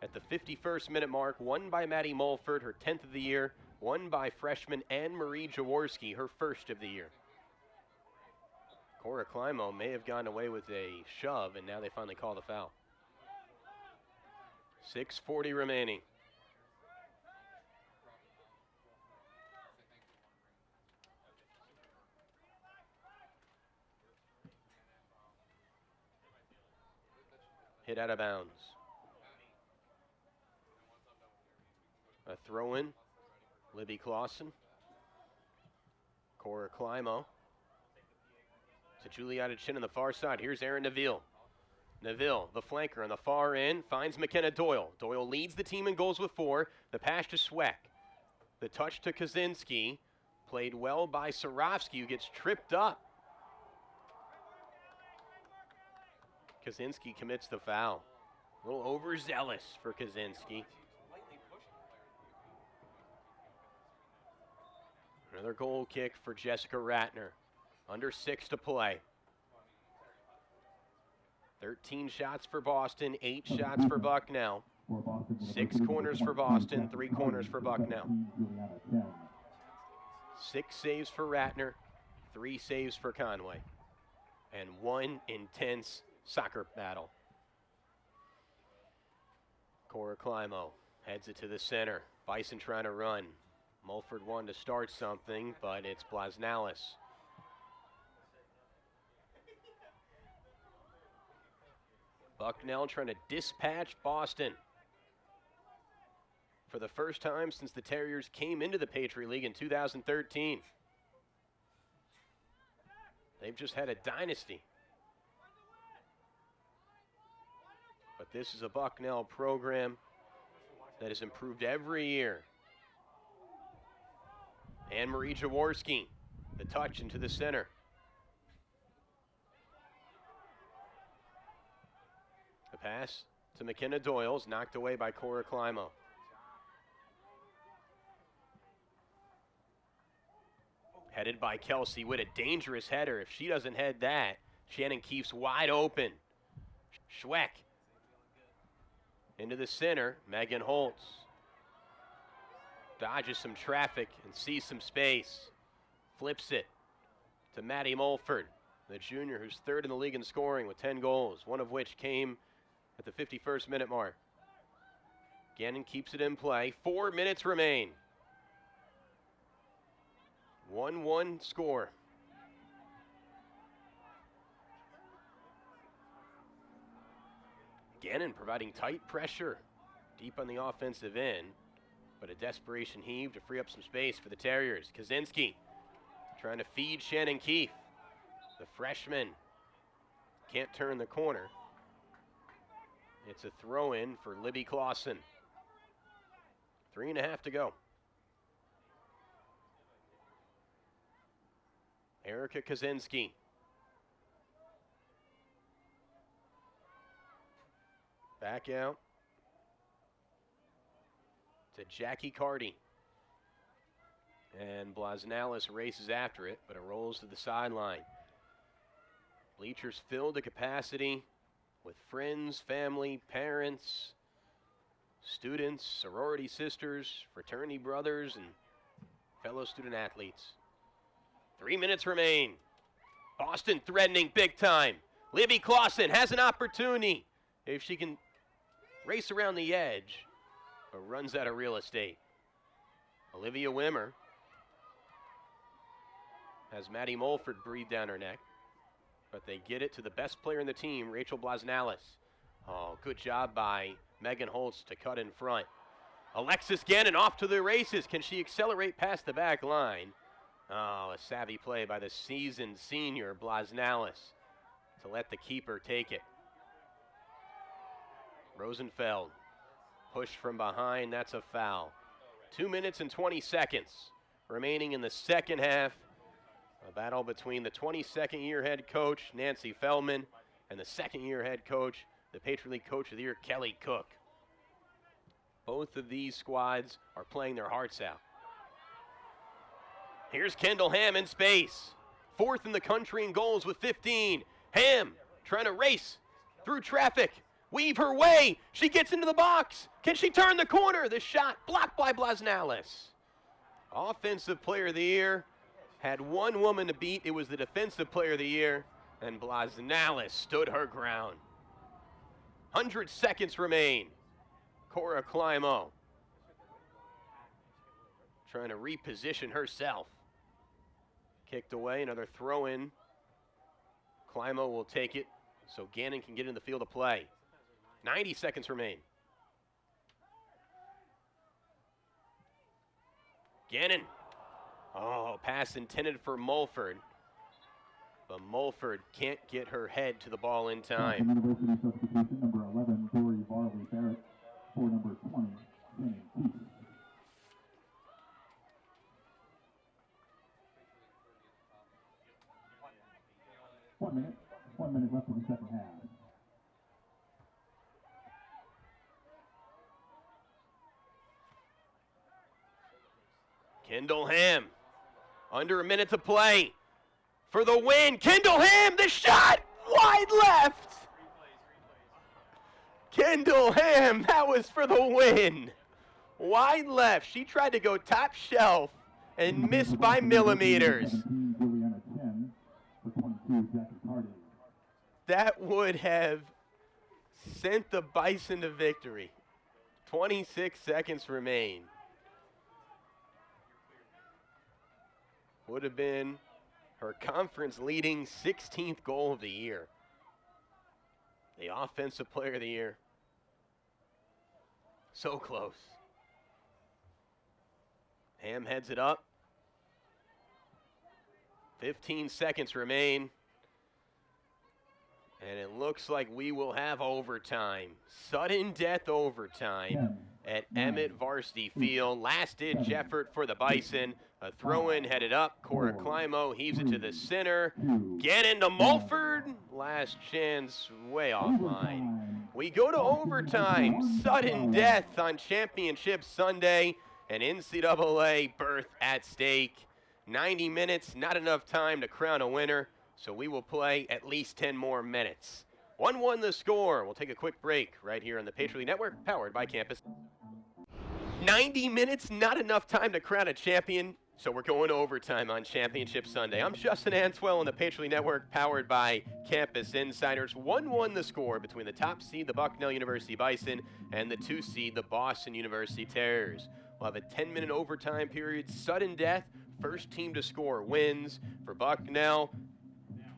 at the 51st minute mark. One by Maddie Mulford, her 10th of the year. One by freshman Anne-Marie Jaworski, her first of the year. Cora Climo may have gotten away with a shove, and now they finally call the foul. 6:40 remaining. Hit out of bounds. A throw-in. Libby Clausen. Cora Climo. To Juliana Chin on the far side. Here's Erin Neville. Neville, the flanker on the far end, finds McKenna Doyle. Doyle leads the team in goals with 4. The pass to Sweck. The touch to Kaczynski. Played well by Sarofsky, who gets tripped up. Kaczynski commits the foul. A little overzealous for Kaczynski. Another goal kick for Jessica Ratner. Under 6 to play. 13 shots for Boston, 8 shots for Bucknell. 6 corners for Boston, 3 corners for Bucknell. 6 saves for Ratner, 3 saves for Conway. And 1 intense soccer battle. Cora Climo heads it to the center. Bison trying to run. Mulford wanted to start something, but it's Blasnalis. Bucknell trying to dispatch Boston. For the first time since the Terriers came into the Patriot League in 2013. They've just had a dynasty. But this is a Bucknell program that has improved every year. Anne-Marie Jaworski, the touch into the center. The pass to McKenna Doyle is knocked away by Cora Climo. Headed by Kelsey with a dangerous header. If she doesn't head that, Shannon Keefe's wide open. Schweck into the center. Megan Holtz dodges some traffic and sees some space. Flips it to Maddie Mulford, the junior who's 3rd in the league in scoring with 10 goals, one of which came at the 51st minute mark. Gannon keeps it in play. 4 minutes remain. 1-1 score. Gannon providing tight pressure deep on the offensive end, but a desperation heave to free up some space for the Terriers. Kaczynski trying to feed Shannon Keefe. The freshman can't turn the corner. It's a throw-in for Libby Clausen. 3.5 to go. Erica Kaczynski. Back out to Jackie Carty. And Blasnalis races after it, but it rolls to the sideline. Bleachers filled to capacity with friends, family, parents, students, sorority sisters, fraternity brothers, and fellow student athletes. 3 minutes remain. Boston threatening big time. Libby Clausen has an opportunity if she can race around the edge, but runs out of real estate. Olivia Wimmer as Maddie Mulford breathed down her neck. But they get it to the best player in the team, Rachel Blasnalis. Oh, good job by Megan Holtz to cut in front. Alexis Gannon off to the races. Can she accelerate past the back line? Oh, a savvy play by the seasoned senior Blasnalis to let the keeper take it. Rosenfeld, push from behind, that's a foul. 2 minutes and 20 seconds remaining in the second half. A battle between the 22nd year head coach, Nancy Feldman, and the second year head coach, the Patriot League Coach of the Year, Kelly Cook. Both of these squads are playing their hearts out. Here's Kendall Ham in space. Fourth in the country in goals with 15. Ham trying to race through traffic. Weave her way. She gets into the box. Can she turn the corner? The shot blocked by Blasnalis. Offensive Player of the Year. Had one woman to beat. It was the Defensive Player of the Year. And Blasnalis stood her ground. 100 seconds remain. Cora Climo trying to reposition herself. Kicked away, another throw in. Climo will take it so Gannon can get in the field of play. 90 seconds remain. Gannon. Oh, pass intended for Mulford. But Mulford can't get her head to the ball in time. University substitution, number 11, Dory Varley Barrett, for number 20, Shannon Keith. One minute left in the second half. Kendall Ham, under a minute to play for the win. Kendall Ham, the shot, wide left. Kendall Ham, that was for the win. Wide left, she tried to go top shelf and missed by millimeters. That would have sent the Bison to victory. 26 seconds remain. Would have been her conference leading 16th goal of the year. The Offensive Player of the Year. So close. Ham heads it up. 15 seconds remain. And it looks like we will have overtime. Sudden death overtime at Emmett Varsity Field. Last ditch effort for the Bison. A throw-in headed up. Cora Climo heaves it to the center. Gannon to Mulford. Last chance way offline. We go to overtime. Sudden death on Championship Sunday. An NCAA berth at stake. 90 minutes, not enough time to crown a winner. So we will play at least 10 more minutes. 1-1 the score. We'll take a quick break right here on the Patriot League Network, powered by Campus. 90 minutes, not enough time to crown a champion. So we're going to overtime on Championship Sunday. I'm Justin Answell on the Patriot League Network, powered by Campus Insiders. 1-1 the score between the top seed, the Bucknell University Bison, and the 2 seed, the Boston University Terriers. We'll have a 10-minute overtime period. Sudden death. First team to score wins. For Bucknell,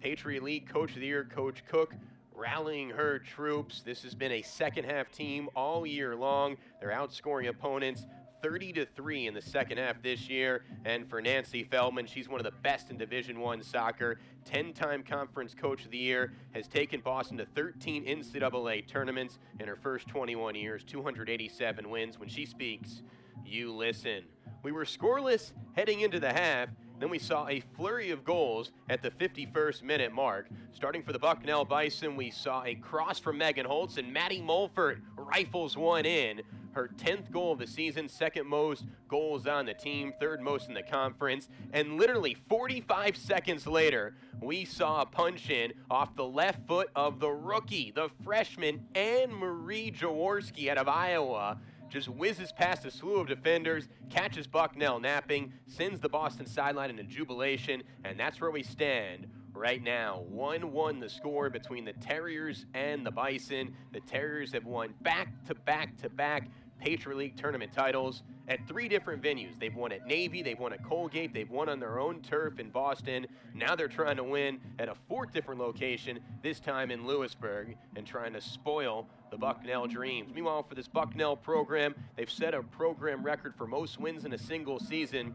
Patriot League Coach of the Year, Coach Cook, rallying her troops. This has been a second-half team all year long. They're outscoring opponents 30-3 in the second half this year. And for Nancy Feldman, she's one of the best in Division I soccer. 10-time Conference Coach of the Year, has taken Boston to 13 NCAA tournaments in her first 21 years, 287 wins. When she speaks, you listen. We were scoreless heading into the half. Then we saw a flurry of goals at the 51st minute mark. Starting for the Bucknell Bison, we saw a cross from Megan Holtz, and Maddie Mulford rifles one in. Her 10th goal of the season, second most goals on the team, third most in the conference. And literally 45 seconds later, we saw a punch in off the left foot of the rookie, the freshman, Anne-Marie Jaworski out of Iowa. Just whizzes past a slew of defenders, catches Bucknell napping, sends the Boston sideline into jubilation, and that's where we stand right now. 1-1 the score between the Terriers and the Bison. The Terriers have won back-to-back-to-back Patriot League tournament titles, at 3 different venues. They've won at Navy, they've won at Colgate, they've won on their own turf in Boston. Now they're trying to win at a 4th different location, this time in Lewisburg, and trying to spoil the Bucknell dreams. Meanwhile, for this Bucknell program, they've set a program record for most wins in a single season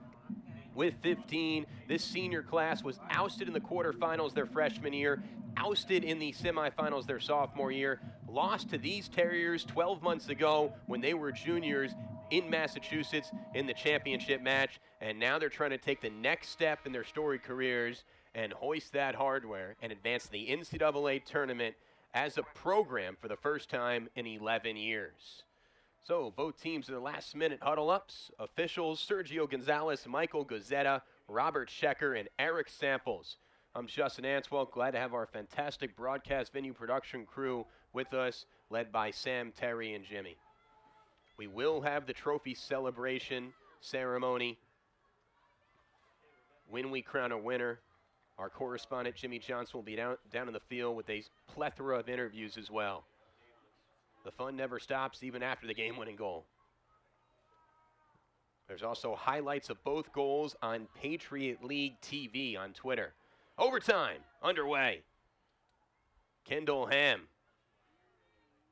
with 15. This senior class was ousted in the quarterfinals their freshman year, ousted in the semifinals their sophomore year, lost to these Terriers 12 months ago when they were juniors in Massachusetts in the championship match, and now they're trying to take the next step in their storied careers and hoist that hardware and advance to the NCAA tournament as a program for the first time in 11 years. So both teams are the last-minute huddle-ups. Officials Sergio Gonzalez, Michael Gazzetta, Robert Schecker, and Eric Samples. I'm Justin Answell. Glad to have our fantastic broadcast venue production crew with us, led by Sam, Terry, and Jimmy. We will have the trophy celebration ceremony when we crown a winner. Our correspondent, Jimmy Johnson, will be down in the field with a plethora of interviews as well. The fun never stops, even after the game-winning goal. There's also highlights of both goals on Patriot League TV on Twitter. Overtime underway. Kendall Ham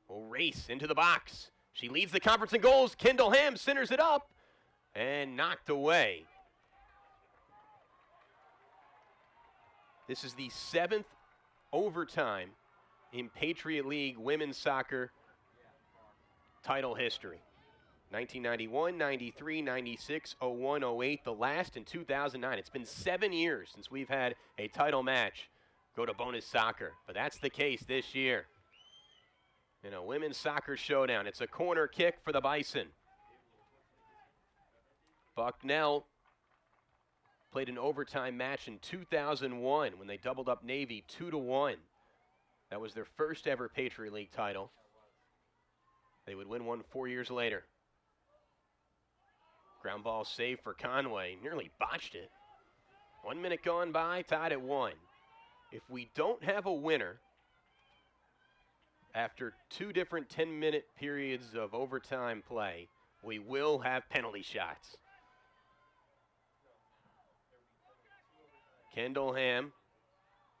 will race into the box. She leads the conference in goals. Kendall Ham centers it up and knocked away. This is the 7th overtime in Patriot League women's soccer title history. 1991, 93, 96, 01, 08, the last in 2009. It's been 7 years since we've had a title match go to bonus soccer, but that's the case this year. In a women's soccer showdown, it's a corner kick for the Bison. Bucknell played an overtime match in 2001 when they doubled up Navy 2-1. That was their first ever Patriot League title. They would win one 4 years later. Ground ball save for Conway. Nearly botched it. 1 minute gone by, tied at 1. If we don't have a winner after 2 different 10-minute periods of overtime play, we will have penalty shots. Kendall Ham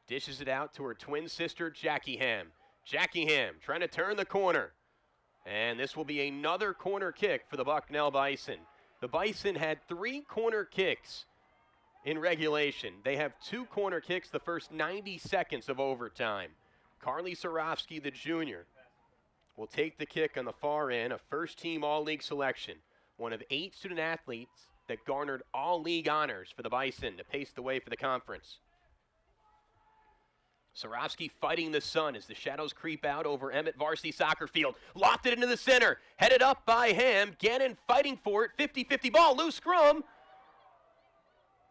dishes it out to her twin sister, Jackie Ham. Jackie Ham trying to turn the corner. And this will be another corner kick for the Bucknell Bison. The Bison had 3 corner kicks in regulation. They have 2 corner kicks the first 90 seconds of overtime. Carly Sarofsky, the junior, will take the kick on the far end, a first-team All-League selection, one of 8 student athletes that garnered All-League honors for the Bison to pace the way for the conference. Sarofsky fighting the sun as the shadows creep out over Emmett Varsity Soccer Field. Lofted into the center. Headed up by Ham. Gannon fighting for it. 50-50 ball. Loose scrum.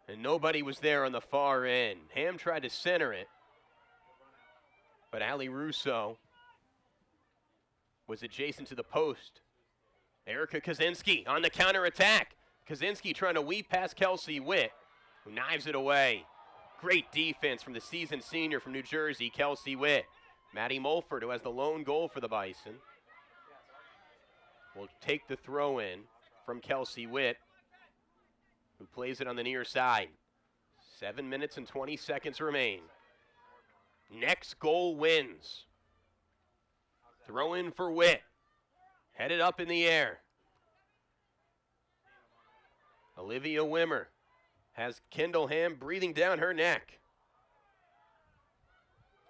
And nobody was there on the far end. Ham tried to center it. But Ali Russo was adjacent to the post. Erica Kaczynski on the counterattack. Kaczynski trying to weave past Kelsey Witt, who knives it away. Great defense from the seasoned senior from New Jersey, Kelsey Witt. Maddie Mulford, who has the lone goal for the Bison, will take the throw in from Kelsey Witt, who plays it on the near side. 7 minutes and 20 seconds remain. Next goal wins. Throw in for Witt. Headed up in the air. Olivia Wimmer has Kendall Ham breathing down her neck.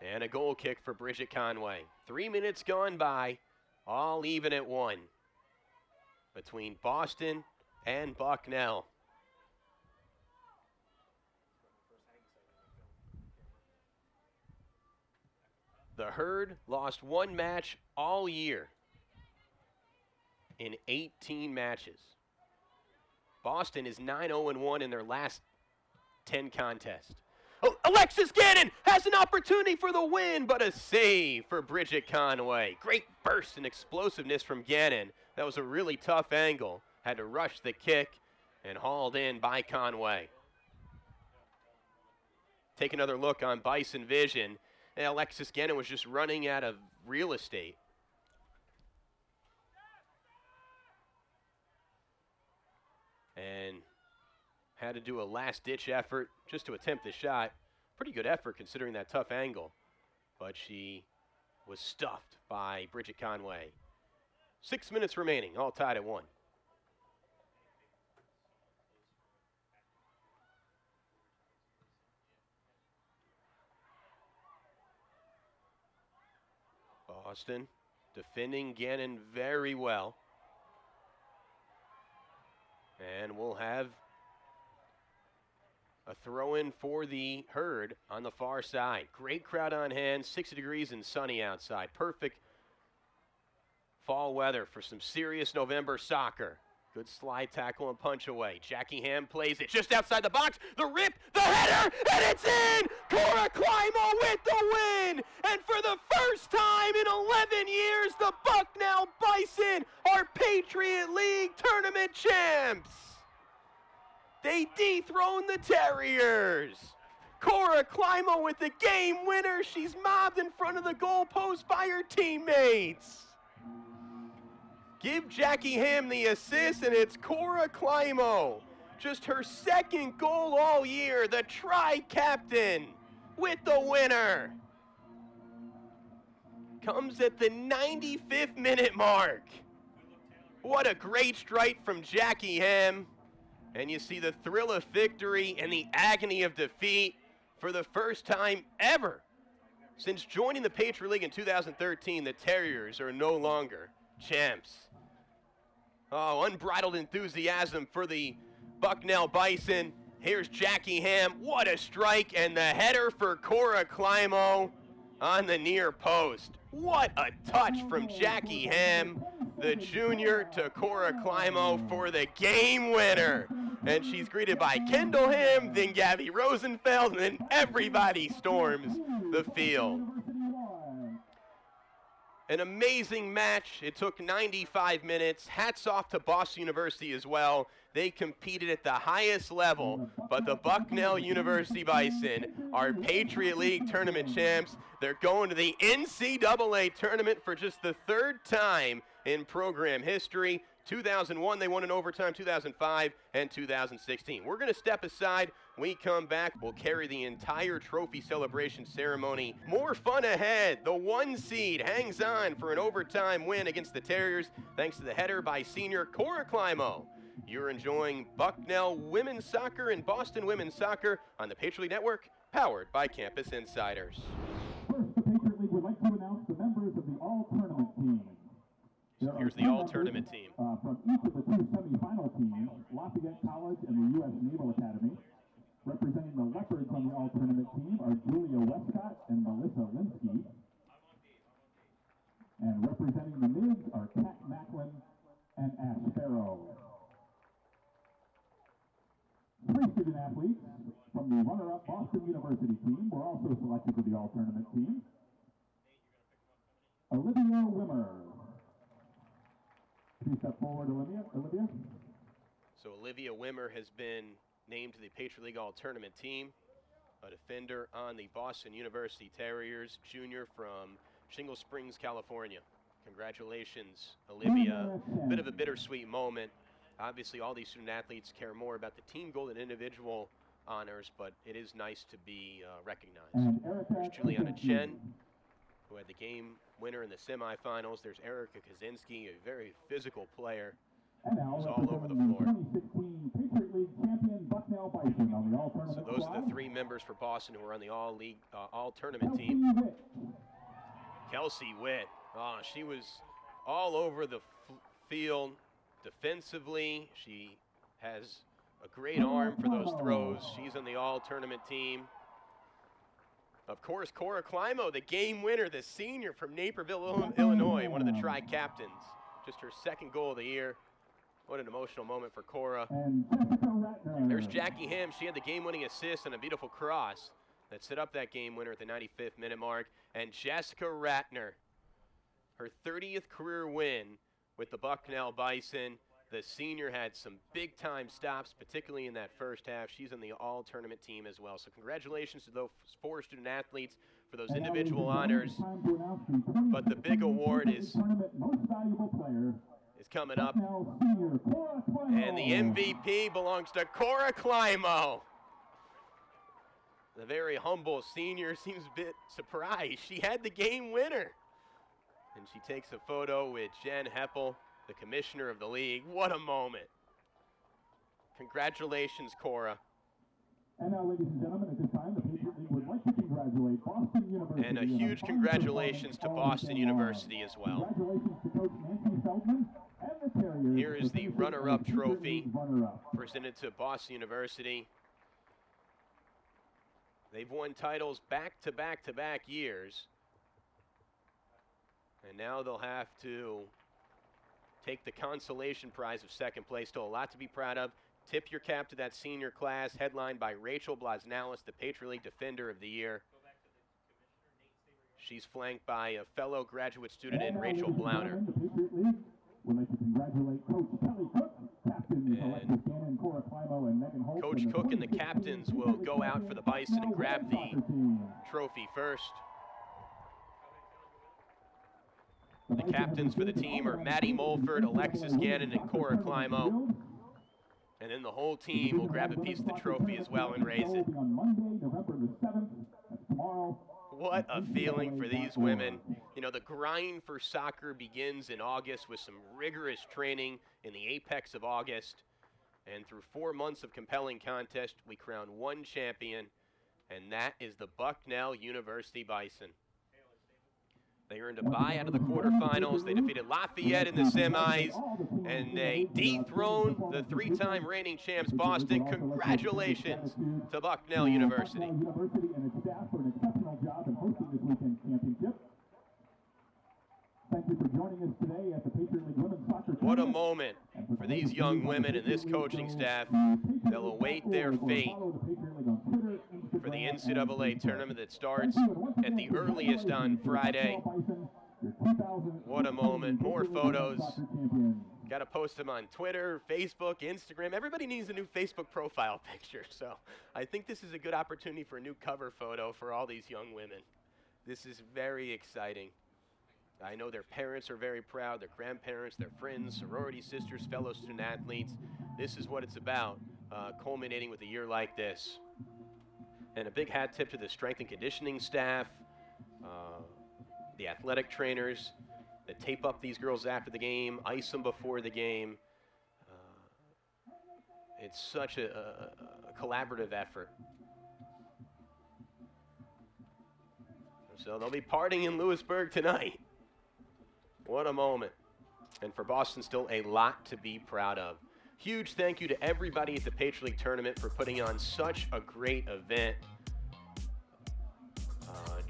And a goal kick for Bridget Conway. 3 minutes gone by, all even at 1 between Boston and Bucknell. The Herd lost 1 match all year in 18 matches. Boston is 9-0-1 in their last 10 contests. Oh, Alexis Gannon has an opportunity for the win, but a save for Bridget Conway. Great burst and explosiveness from Gannon. That was a really tough angle. Had to rush the kick and hauled in by Conway. Take another look on Bison Vision. And Alexis Gannon was just running out of real estate. and had to do a last-ditch effort just to attempt the shot. Pretty good effort considering that tough angle, but she was stuffed by Bridget Conway. 6 minutes remaining, all tied at 1. Boston defending Gannon very well. And we'll have a throw-in for the Herd on the far side. Great crowd on hand, 60 degrees and sunny outside. Perfect fall weather for some serious November soccer. Good slide tackle and punch away. Jackie Ham plays it just outside the box. The rip, the header, and it's in! Cora Climo with the win! And for the first time in 11 years, the Bucknell Bison are Patriot League Tournament champs! They dethrone the Terriers. Cora Climo with the game winner. She's mobbed in front of the goalpost by her teammates. Give Jackie Ham the assist, and it's Cora Climo. Just her second goal all year. The tri-captain with the winner. Comes at the 95th minute mark. What a great strike from Jackie Ham. And you see the thrill of victory and the agony of defeat for the first time ever. Since joining the Patriot League in 2013, the Terriers are no longer champs. Oh, unbridled enthusiasm for the Bucknell Bison. Here's Jackie Ham. What a strike, and the header for Cora Climo on the near post. What a touch from Jackie Ham, the junior, to Cora Climo for the game winner. And she's greeted by Kendall Ham, then Gabby Rosenfeld, and then everybody storms the field. An amazing match. It took 95 minutes. Hats off to Boston University as well. They competed at the highest level, but the Bucknell University Bison are Patriot League tournament champs. They're going to the NCAA tournament for just the third time in program history. 2001, they won in overtime, 2005, and 2016. We're going to step aside. When we come back, we'll carry the entire trophy celebration ceremony. More fun ahead. The 1 seed hangs on for an overtime win against the Terriers, thanks to the header by senior Cora Climo. You're enjoying Bucknell women's soccer and Boston women's soccer on the Patriot League Network, powered by Campus Insiders. First, the Patriot League would like to announce the members of the all-tournament team. Here's the all-tournament team. From each of the 2 semifinal teams, Lafayette College and the U.S. Naval Academy. Representing the Leopards on the all-tournament team are Julia Westcott and Melissa Linsky. And representing the Mids are Kat Macklin and Ash Farrow. 3 student athletes from the runner-up Boston University team were also selected for the all-tournament team. Olivia Wimmer. Please step forward, Olivia. So Olivia Wimmer has been named to the Patriot League All-Tournament team. A defender on the Boston University Terriers, junior from Shingle Springs, California. Congratulations, Olivia. A bit of a bittersweet moment. Obviously, all these student athletes care more about the team goal than individual honors, but it is nice to be recognized. There's Juliana Chen, who had the game winner in the semifinals. There's Erica Kaczynski, a very physical player, who's all over the floor. 2016 Patriot League champion Bucknell Bison on the all-tournament So those are the 3 members for Boston who are on the all-tournament team. Kelsey Witt, she was all over the field defensively. She has a great arm for those throws. She's on the all-tournament team. Of course, Cora Climo, the game winner, the senior from Naperville, Illinois, one of the tri-captains. Just her 2nd goal of the year. What an emotional moment for Cora. There's Jackie Ham. She had the game-winning assist and a beautiful cross that set up that game winner at the 95th minute mark. And Jessica Ratner, her 30th career win with the Bucknell Bison. The senior had some big-time stops, particularly in that first half. She's on the all-tournament team as well. So congratulations to those 4 student athletes for those individual honors. But the big award is is coming up. Bucknell senior Cora Climo. And the MVP belongs to Cora Climo. The very humble senior seems a bit surprised. She had the game winner. And she takes a photo with Jen Heppel, the commissioner of the league. What a moment. Congratulations, Cora. And now, ladies and gentlemen, at this time, the Patriot League would like to congratulate Boston University. And a huge congratulations to Boston University as well. Congratulations to Coach Nancy Feldman and the Terriers. Here is the runner-up trophy presented to Boston University. They've won titles back-to-back-to-back years. And now they'll have to take the consolation prize of second place. Still a lot to be proud of. Tip your cap to that senior class, headlined by Rachel Blasnalis, the Patriot League Defender of the Year. She's flanked by a fellow graduate student in Rachel Blauner. The Patriot League would like to congratulate Coach Kelly Cook, captains Alexis Gannon, Cora Climo, and Megan Holt. Coach Cook and the captains will go out for the Bison and grab the trophy first. The captains for the team are Maddie Mulford, Alexis Gannon, and Cora Climo. And then the whole team will grab a piece of the trophy as well and raise it. On Monday, November the 7th, that's tomorrow. What a feeling for these women. You know, the grind for soccer begins in August with some rigorous training in the apex of August. And through 4 months of compelling contest, we crown one champion, and that is the Bucknell University Bison. They earned a bye out of the quarterfinals. They defeated Lafayette in the semis, and they dethroned the three-time reigning champs, Boston. Congratulations to Bucknell University. And its staff for an exceptional job in hosting this weekend's championship. Thank you for joining us today at the Patriot League Women's Soccer Tournament. What a moment for these young women and this coaching staff. They'll await their fate for the NCAA tournament that starts at the earliest on Friday. What a moment. More photos. Got to post them on Twitter, Facebook, Instagram. Everybody needs a new Facebook profile picture. So I think this is a good opportunity for a new cover photo for all these young women. This is very exciting. I know their parents are very proud, their grandparents, their friends, sorority sisters, fellow student athletes. This is what it's about, culminating with a year like this. And a big hat tip to the strength and conditioning staff, the athletic trainers that tape up these girls after the game, ice them before the game. It's such a collaborative effort. So they'll be partying in Lewisburg tonight. What a moment. And for Boston, still a lot to be proud of. Huge thank you to everybody at the Patriot League Tournament for putting on such a great event.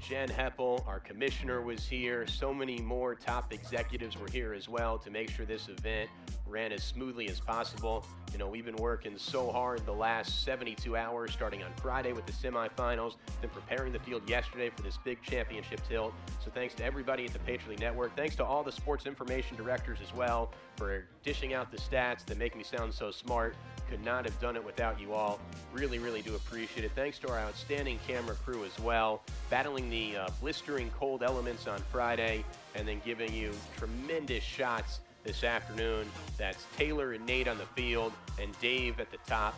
Jen Heppel, our commissioner, was here. So many more top executives were here as well to make sure this event ran as smoothly as possible. You know, we've been working so hard the last 72 hours, starting on Friday with the semifinals, then preparing the field yesterday for this big championship tilt. So thanks to everybody at the Patriot League Network. Thanks to all the sports information directors as well for dishing out the stats that make me sound so smart. Could not have done it without you all. Really, really do appreciate it. Thanks to our outstanding camera crew as well, battling the blistering cold elements on Friday and then giving you tremendous shots this afternoon. That's Taylor and Nate on the field and Dave at the top.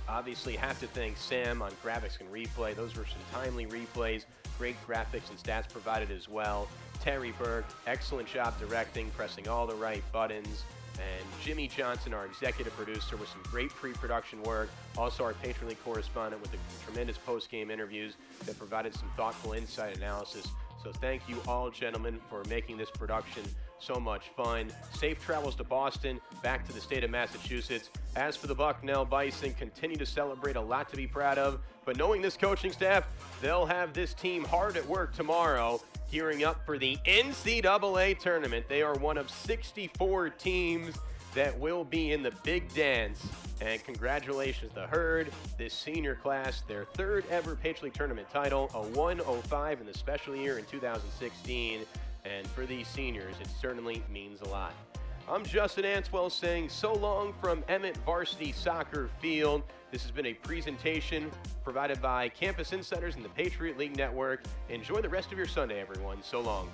Obviously have to thank Sam on graphics and replay. Those were some timely replays, great graphics and stats provided as well. Terry Burke, excellent job directing, pressing all the right buttons. And Jimmy Johnson, our executive producer, with some great pre-production work. Also our Patriot League correspondent with the tremendous post-game interviews that provided some thoughtful insight analysis. So thank you all, gentlemen, for making this production so much fun. Safe travels to Boston, back to the state of Massachusetts. As for the Bucknell Bison, continue to celebrate, a lot to be proud of. But knowing this coaching staff, they'll have this team hard at work tomorrow, gearing up for the NCAA tournament. They are one of 64 teams that will be in the big dance. And congratulations to Herd, this senior class, their third ever Patriot League tournament title, a 105 in the special year in 2016. And for these seniors, it certainly means a lot. I'm Justin Antwell saying so long from Emmett Varsity Soccer Field. This has been a presentation provided by Campus Insiders and the Patriot League Network. Enjoy the rest of your Sunday, everyone. So long.